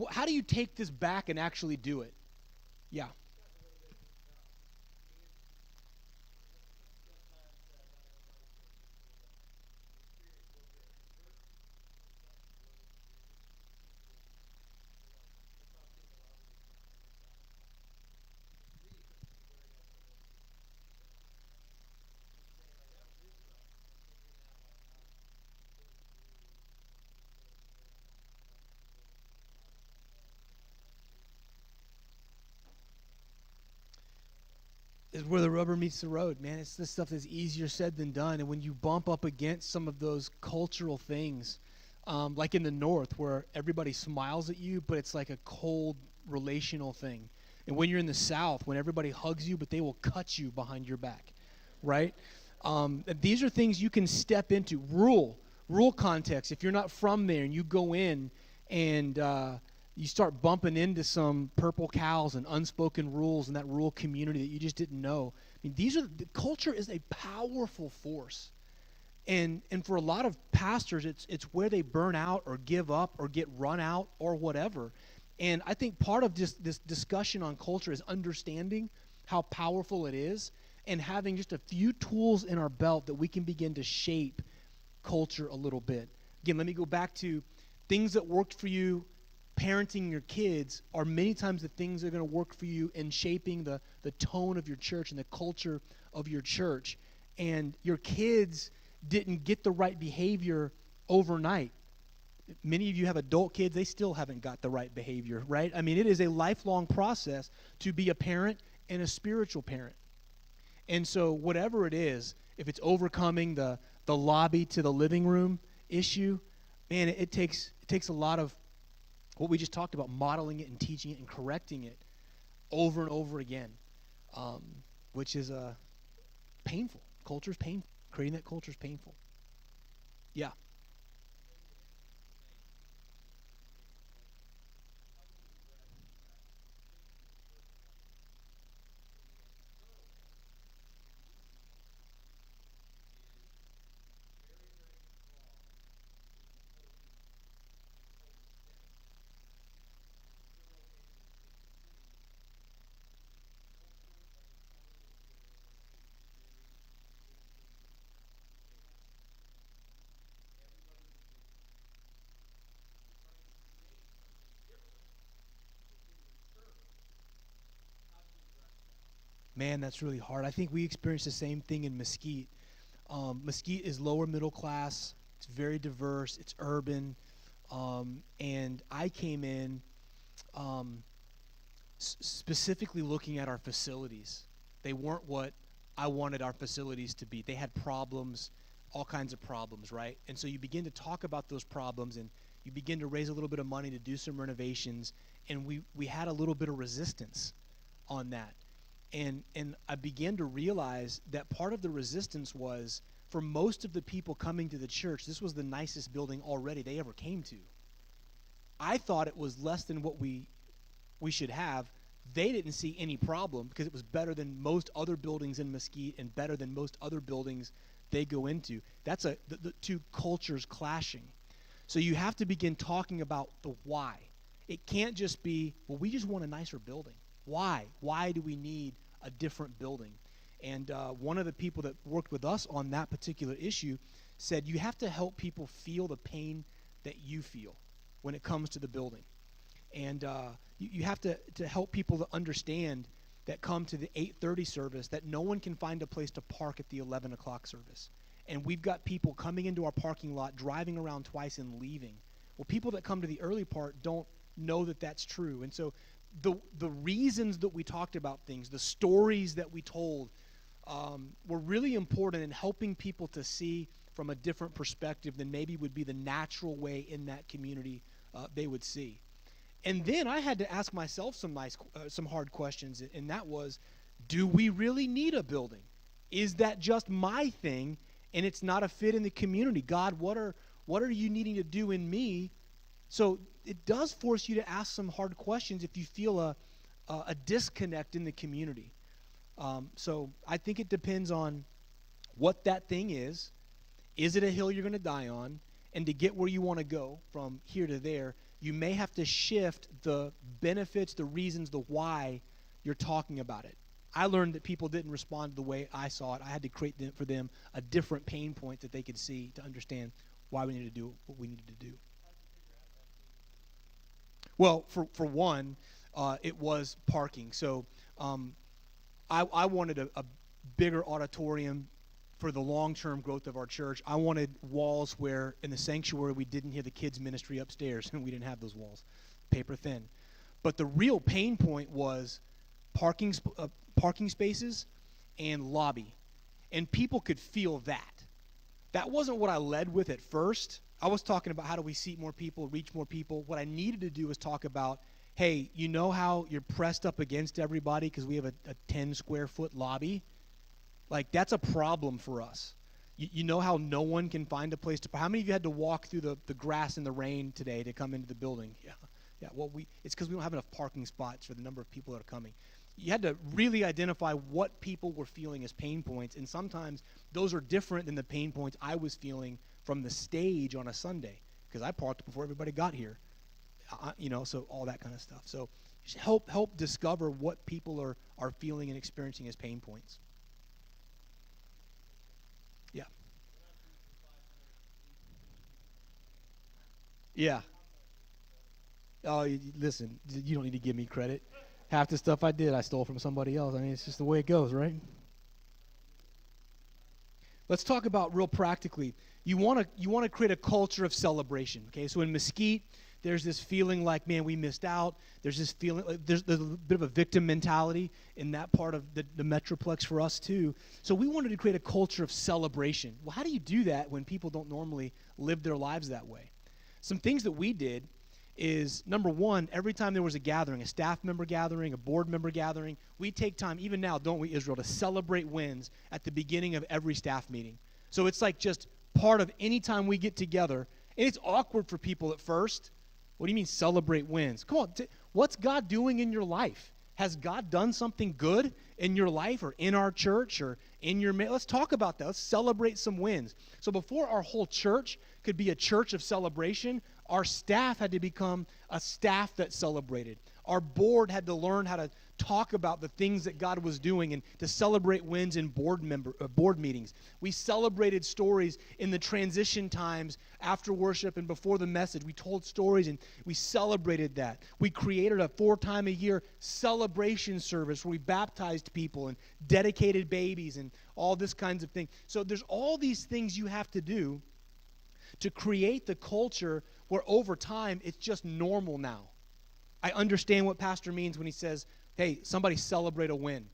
How do you take this back and actually do it? Yeah. Is where the rubber meets the road, man. It's this stuff that's easier said than done. And when you bump up against some of those cultural things, like in the North where everybody smiles at you, but it's like a cold relational thing. And when you're in the South, when everybody hugs you, but they will cut you behind your back, right? These are things you can step into. Rule context. If you're not from there and you go in and you start bumping into some purple cows and unspoken rules in that rural community that you just didn't know. I mean, the culture is a powerful force. And for a lot of pastors, it's where they burn out or give up or get run out or whatever. And I think part of this discussion on culture is understanding how powerful it is and having just a few tools in our belt that we can begin to shape culture a little bit. Again, let me go back to things that worked for you. Parenting your kids are many times the things that are going to work for you in shaping the tone of your church and the culture of your church. And your kids didn't get the right behavior overnight. Many of you have adult kids, they still haven't got the right behavior, right? I mean, it is a lifelong process to be a parent and a spiritual parent. And so whatever it is, if it's overcoming the lobby to the living room issue, man, it takes a lot of what we just talked about, modeling it and teaching it and correcting it over and over again, which is painful. Culture is painful. Creating that culture is painful. Yeah. Man, that's really hard. I think we experienced the same thing in Mesquite. Mesquite is lower middle class. It's very diverse. It's urban. And I came in specifically looking at our facilities. They weren't what I wanted our facilities to be. They had problems, all kinds of problems, right? And so you begin to talk about those problems, and you begin to raise a little bit of money to do some renovations, and we had a little bit of resistance on that. And I began to realize that part of the resistance was, for most of the people coming to the church, this was the nicest building already they ever came to. I thought it was less than what we should have. They didn't see any problem because it was better than most other buildings in Mesquite and better than most other buildings they go into. That's the two cultures clashing. So you have to begin talking about the why. It can't just be, well, we just want a nicer building. Why? Why do we need a different building? And one of the people that worked with us on that particular issue said, you have to help people feel the pain that you feel when it comes to the building. And you have to help people to understand that come to the 8:30 service that no one can find a place to park at the 11 o'clock service. And we've got people coming into our parking lot, driving around twice and leaving Well, people that come to the early part don't know that that's true. And so the reasons that we talked about things, the stories that we told, were really important in helping people to see from a different perspective than maybe would be the natural way in that community they would see. And then I had to ask myself some hard questions, and that was, do we really need a building? Is that just my thing, and it's not a fit in the community? God, what are you needing to do in me? So it does force you to ask some hard questions if you feel a disconnect in the community. So I think it depends on what that thing is. Is it a hill you're going to die on? And to get where you want to go from here to there, you may have to shift the benefits, the reasons, the why you're talking about it. I learned that people didn't respond the way I saw it. I had to create for them a different pain point that they could see to understand why we needed to do what we needed to do. Well, for one, it was parking. So I wanted a bigger auditorium for the long-term growth of our church. I wanted walls where in the sanctuary we didn't hear the kids' ministry upstairs, and we didn't have those walls, paper thin. But the real pain point was parking spaces and lobby, and people could feel that. That wasn't what I led with at first. I was talking about how do we seat more people, reach more people. What I needed to do was talk about, hey, you know how you're pressed up against everybody because we have a 10-square-foot lobby? Like, that's a problem for us. You know how no one can find a place to – how many of you had to walk through the grass in the rain today to come into the building? Yeah. Well, it's because we don't have enough parking spots for the number of people that are coming. You had to really identify what people were feeling as pain points, and sometimes those are different than the pain points I was feeling from the stage on a Sunday because I parked before everybody got here. So all that kind of stuff. So help discover what people are feeling and experiencing as pain points. Yeah. Yeah. Oh, listen, you don't need to give me credit. Half the stuff I did, I stole from somebody else. I mean, it's just the way it goes, right? Let's talk about real practically. You want to create a culture of celebration, okay? So in Mesquite, there's this feeling like, man, we missed out. There's this feeling, like there's a bit of a victim mentality in that part of the Metroplex for us too. So we wanted to create a culture of celebration. Well, how do you do that when people don't normally live their lives that way? Some things that we did is, number one, every time there was a gathering, a staff member gathering, a board member gathering, we take time, even now, don't we, Israel, to celebrate wins at the beginning of every staff meeting. So it's like just part of any time we get together, and it's awkward for people at first. What do you mean celebrate wins? Come on, what's God doing in your life? Has God done something good in your life or in our church or in your let's talk about that. Let's celebrate some wins. So before our whole church could be a church of celebration, our staff had to become a staff that celebrated. Our board had to learn how to talk about the things that God was doing and to celebrate wins in board meetings. We celebrated stories in the transition times after worship and before the message. We told stories and we celebrated that. We created a 4-time-a-year celebration service where we baptized people and dedicated babies and all this kinds of things. So there's all these things you have to do to create the culture where over time it's just normal now. I understand what Pastor means when he says, hey, somebody celebrate a win.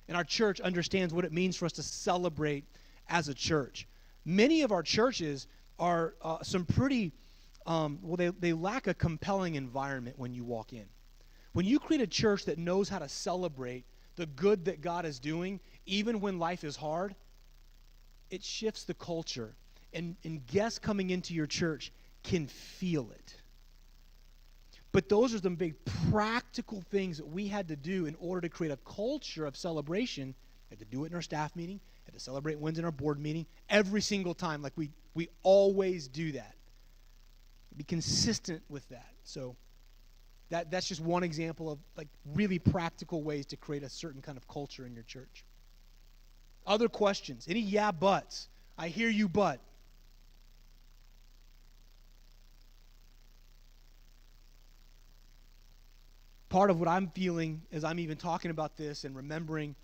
And our church understands what it means for us to celebrate as a church. Many of our churches are some pretty, they lack a compelling environment when you walk in. When you create a church that knows how to celebrate the good that God is doing, even when life is hard, it shifts the culture. And guests coming into your church can feel it. But those are some big practical things that we had to do in order to create a culture of celebration. We had to do it in our staff meeting, had to celebrate wins in our board meeting every single time. Like we always do that. Be consistent with that. So that's just one example of like really practical ways to create a certain kind of culture in your church. Other questions? Any yeah buts? I hear you but. Part of what I'm feeling as I'm even talking about this and remembering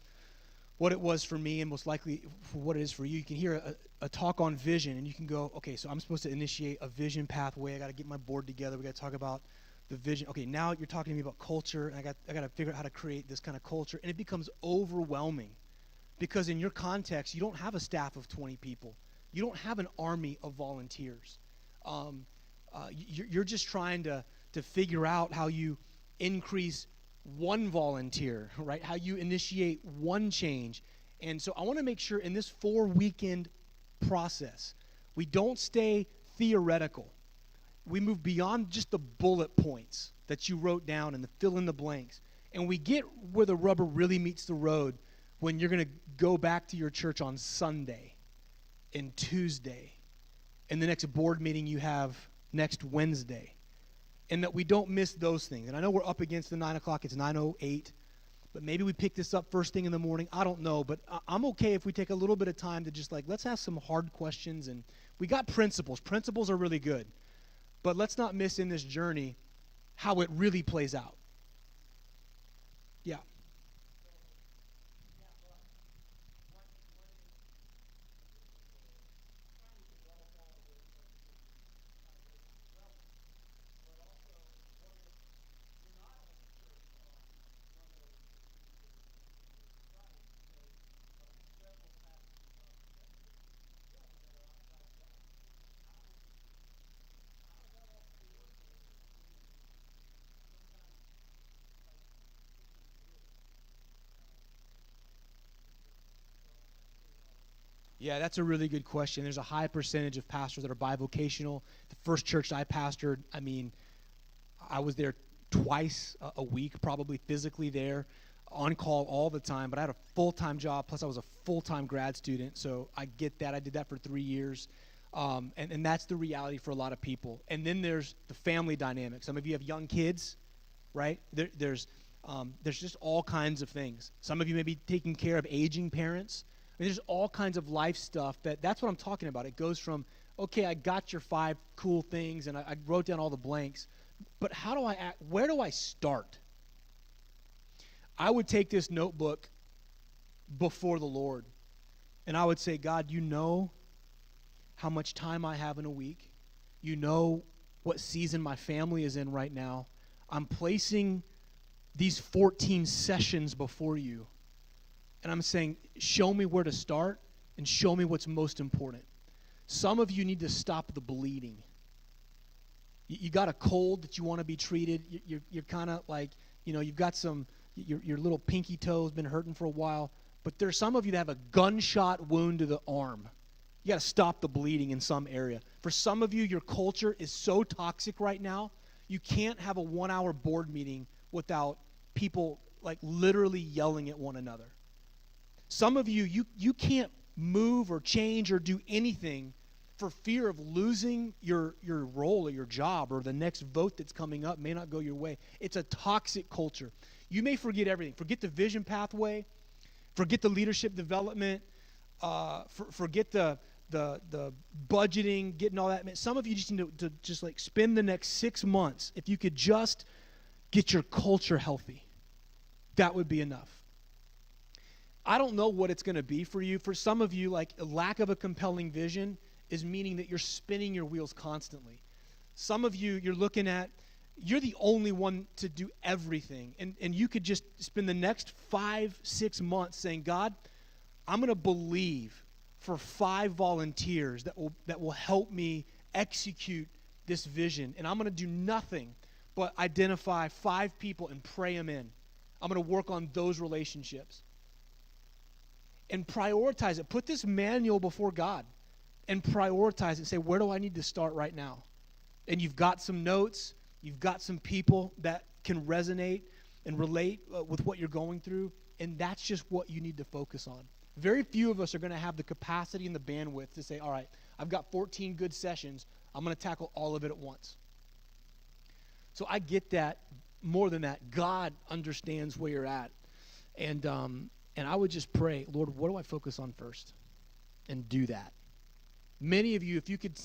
what it was for me and most likely for what it is for you. You can hear a talk on vision, and you can go, okay, so I'm supposed to initiate a vision pathway. I got to get my board together. We got to talk about the vision. Okay, now you're talking to me about culture, and I got to figure out how to create this kind of culture, and it becomes overwhelming because in your context, you don't have a staff of 20 people. You don't have an army of volunteers. You're just trying to figure out how you increase one volunteer, right? How you initiate one change. And so I want to make sure in this 4-weekend process, we don't stay theoretical. We move beyond just the bullet points that you wrote down and the fill in the blanks. And we get where the rubber really meets the road when you're going to go back to your church on Sunday and Tuesday and the next board meeting you have next Wednesday. And that we don't miss those things. And I know we're up against the 9 o'clock. It's 9:08. But maybe we pick this up first thing in the morning. I don't know. But I'm okay if we take a little bit of time to just let's ask some hard questions. And we got principles. Principles are really good. But let's not miss in this journey how it really plays out. Yeah. Yeah, that's a really good question. There's a high percentage of pastors that are bivocational. The first church I pastored, I was there twice a week, probably physically there, on call all the time. But I had a full-time job, plus I was a full-time grad student, so I get that. I did that for 3 years, and that's the reality for a lot of people. And then there's the family dynamic. Some of you have young kids, right? There's just all kinds of things. Some of you may be taking care of aging parents. There's all kinds of life stuff that's what I'm talking about. It goes from, okay, I got your 5 cool things and I wrote down all the blanks, but how do I act? Where do I start? I would take this notebook before the Lord and I would say, God, you know how much time I have in a week. You know what season my family is in right now. I'm placing these 14 sessions before you. And I'm saying, show me where to start and show me what's most important. Some of you need to stop the bleeding. You got a cold that you want to be treated. You're kind of like, you've got your little pinky toe has been hurting for a while. But there's some of you that have a gunshot wound to the arm. You got to stop the bleeding in some area. For some of you, your culture is so toxic right now, you can't have a 1-hour board meeting without people literally yelling at one another. Some of you can't move or change or do anything for fear of losing your role or your job, or the next vote that's coming up may not go your way. It's a toxic culture. You may forget everything. Forget the vision pathway. Forget the leadership development. Forget the budgeting, getting all that. Some of you just need to just spend the next 6 months. If you could just get your culture healthy, that would be enough. I don't know what it's going to be for you. For some of you, a lack of a compelling vision is meaning that you're spinning your wheels constantly. Some of you, you're the only one to do everything. And you could just spend the next 5-6 months saying, God, I'm going to believe for 5 volunteers that will help me execute this vision. And I'm going to do nothing but identify 5 people and pray them in. I'm going to work on those relationships. And prioritize it. Put this manual before God and prioritize it. Say, where do I need to start right now? And you've got some notes. You've got some people that can resonate and relate with what you're going through. And that's just what you need to focus on. Very few of us are going to have the capacity and the bandwidth to say, all right, I've got 14 good sessions. I'm going to tackle all of it at once. So I get that. More than that, God understands where you're at. And I would just pray, Lord, what do I focus on first? And do that. Many of you, if you could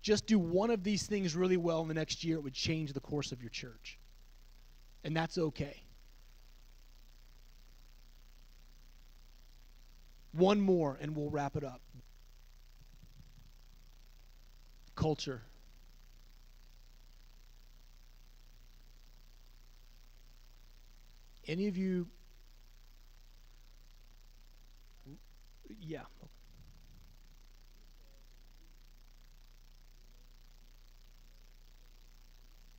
just do one of these things really well in the next year, it would change the course of your church. And that's okay. One more, and we'll wrap it up. Culture. Any of you? Yeah.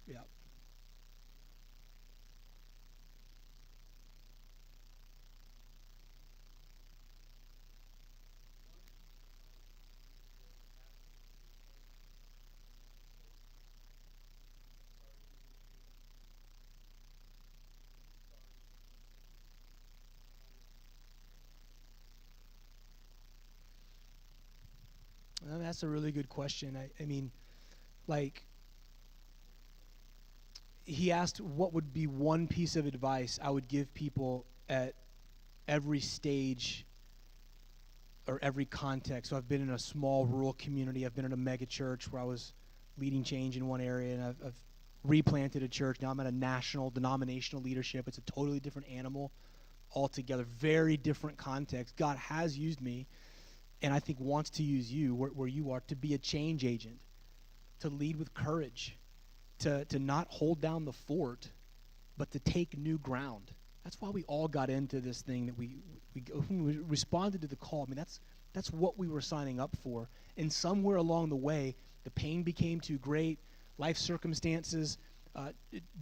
Yeah. That's a really good question. I mean, like, he asked what would be one piece of advice I would give people at every stage or every context. So I've been in a small rural community. I've been in a mega church where I was leading change in one area, and I've replanted a church. Now I'm at a national denominational leadership. It's a totally different animal altogether, very different context. God has used me, and I think wants to use you where you are to be a change agent, to lead with courage, to not hold down the fort, but to take new ground. That's why we all got into this thing that we responded to the call. I mean, that's what we were signing up for. And somewhere along the way, the pain became too great. Life circumstances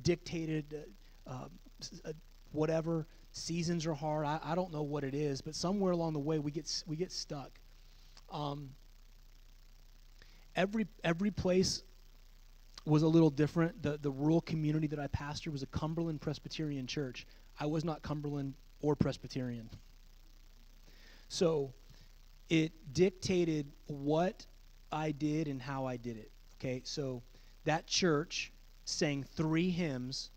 dictated whatever. Seasons are hard. I don't know what it is, but somewhere along the way, we get stuck. Every place was a little different. The rural community that I pastored was a Cumberland Presbyterian church. I was not Cumberland or Presbyterian. So it dictated what I did and how I did it. Okay, so that church sang 3 hymns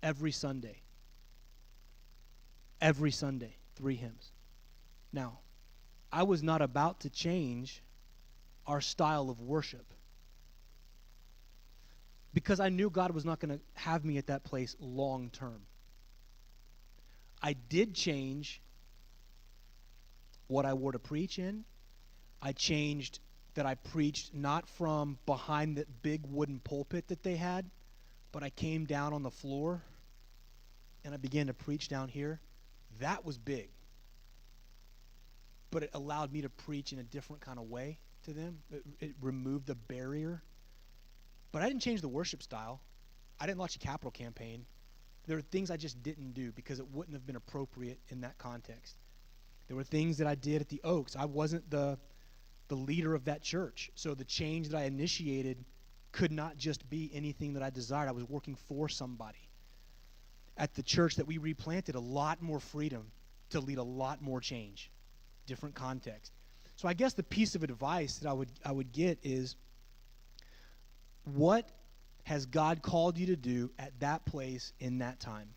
every Sunday. Every Sunday, 3 hymns. Now, I was not about to change our style of worship, because I knew God was not going to have me at that place long term. I did change what I wore to preach in. I changed that I preached not from behind the big wooden pulpit that they had, but I came down on the floor and I began to preach down here. That was big. But it allowed me to preach in a different kind of way to them. It removed the barrier. But I didn't change the worship style. I didn't launch a capital campaign. There were things I just didn't do because it wouldn't have been appropriate in that context. There were things that I did at the Oaks. I wasn't the leader of that church. So the change that I initiated could not just be anything that I desired. I was working for somebody. At the church that we replanted, a lot more freedom to lead a lot more change. Different context. So I guess the piece of advice that I would get is, what has God called you to do at that place in that time?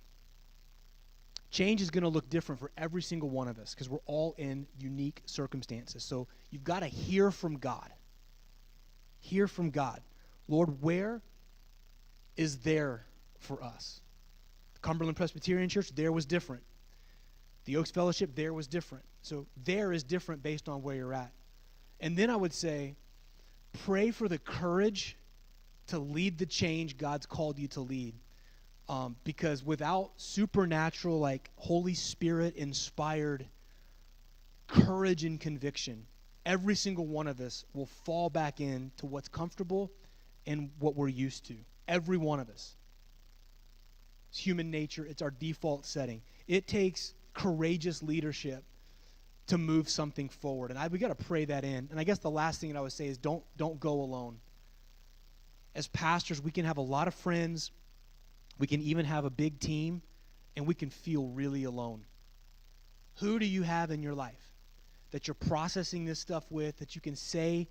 Change is going to look different for every single one of us because we're all in unique circumstances. So you've got to hear from God. Hear from God. Lord, where is there for us? The Cumberland Presbyterian Church, there was different. The Oaks Fellowship, there was different. So there is different based on where you're at. And then I would say, pray for the courage to lead the change God's called you to lead. Because without supernatural, like Holy Spirit inspired courage and conviction, every single one of us will fall back into what's comfortable and what we're used to. Every one of us. It's human nature. It's our default setting. It takes courageous leadership to move something forward. And we got to pray that in. And I guess the last thing that I would say is don't go alone. As pastors, we can have a lot of friends. We can even have a big team, and we can feel really alone. Who do you have in your life that you're processing this stuff with, that you can say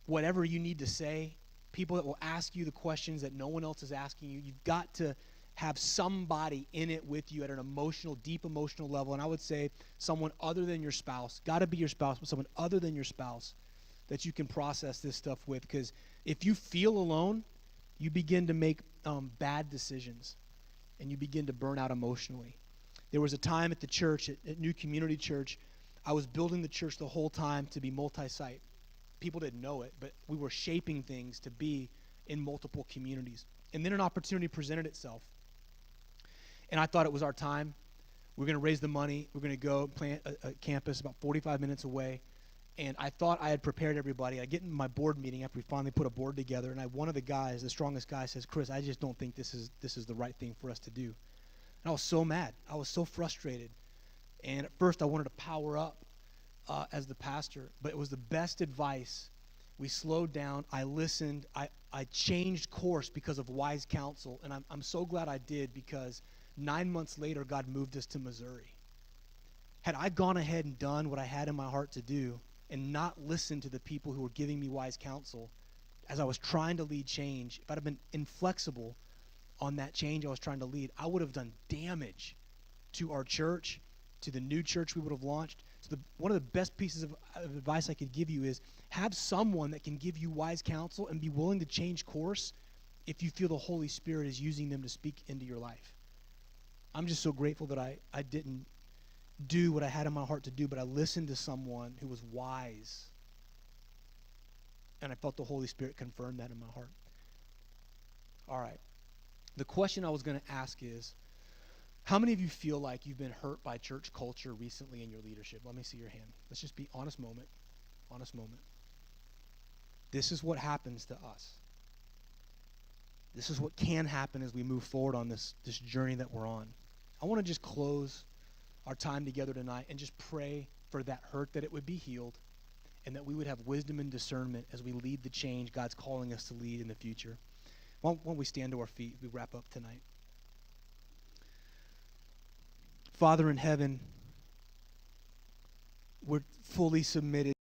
whatever you need to say? People that will ask you the questions that no one else is asking you. You've got to have somebody in it with you at an emotional, deep emotional level. And I would say someone other than your spouse. Got to be your spouse, but someone other than your spouse that you can process this stuff with. Because if you feel alone, you begin to make bad decisions, and you begin to burn out emotionally. There was a time at the church, at New Community Church, I was building the church the whole time to be multi-site. People didn't know it, but we were shaping things to be in multiple communities. And then an opportunity presented itself. And I thought it was our time. We're going to raise the money. We're going to go plant a campus about 45 minutes away. And I thought I had prepared everybody. I get in my board meeting after we finally put a board together, and one of the guys, the strongest guy, says, "Chris, I just don't think this is the right thing for us to do." And I was so mad. I was so frustrated. And at first I wanted to power up as the pastor, but it was the best advice. We slowed down. I listened. I changed course because of wise counsel, and I'm so glad I did, because 9 months later, God moved us to Missouri. Had I gone ahead and done what I had in my heart to do and not listened to the people who were giving me wise counsel as I was trying to lead change, if I'd have been inflexible on that change I was trying to lead, I would have done damage to our church, to the new church we would have launched. So one of the best pieces of advice I could give you is have someone that can give you wise counsel and be willing to change course if you feel the Holy Spirit is using them to speak into your life. I'm just so grateful that I didn't do what I had in my heart to do, but I listened to someone who was wise. And I felt the Holy Spirit confirm that in my heart. All right. The question I was going to ask is, how many of you feel like you've been hurt by church culture recently in your leadership? Let me see your hand. Let's just be honest moment. Honest moment. This is what happens to us. This is what can happen as we move forward on this journey that we're on. I want to just close our time together tonight and just pray for that hurt, that it would be healed, and that we would have wisdom and discernment as we lead the change God's calling us to lead in the future. Why don't we stand to our feet as we wrap up tonight? Father in heaven, we're fully submitted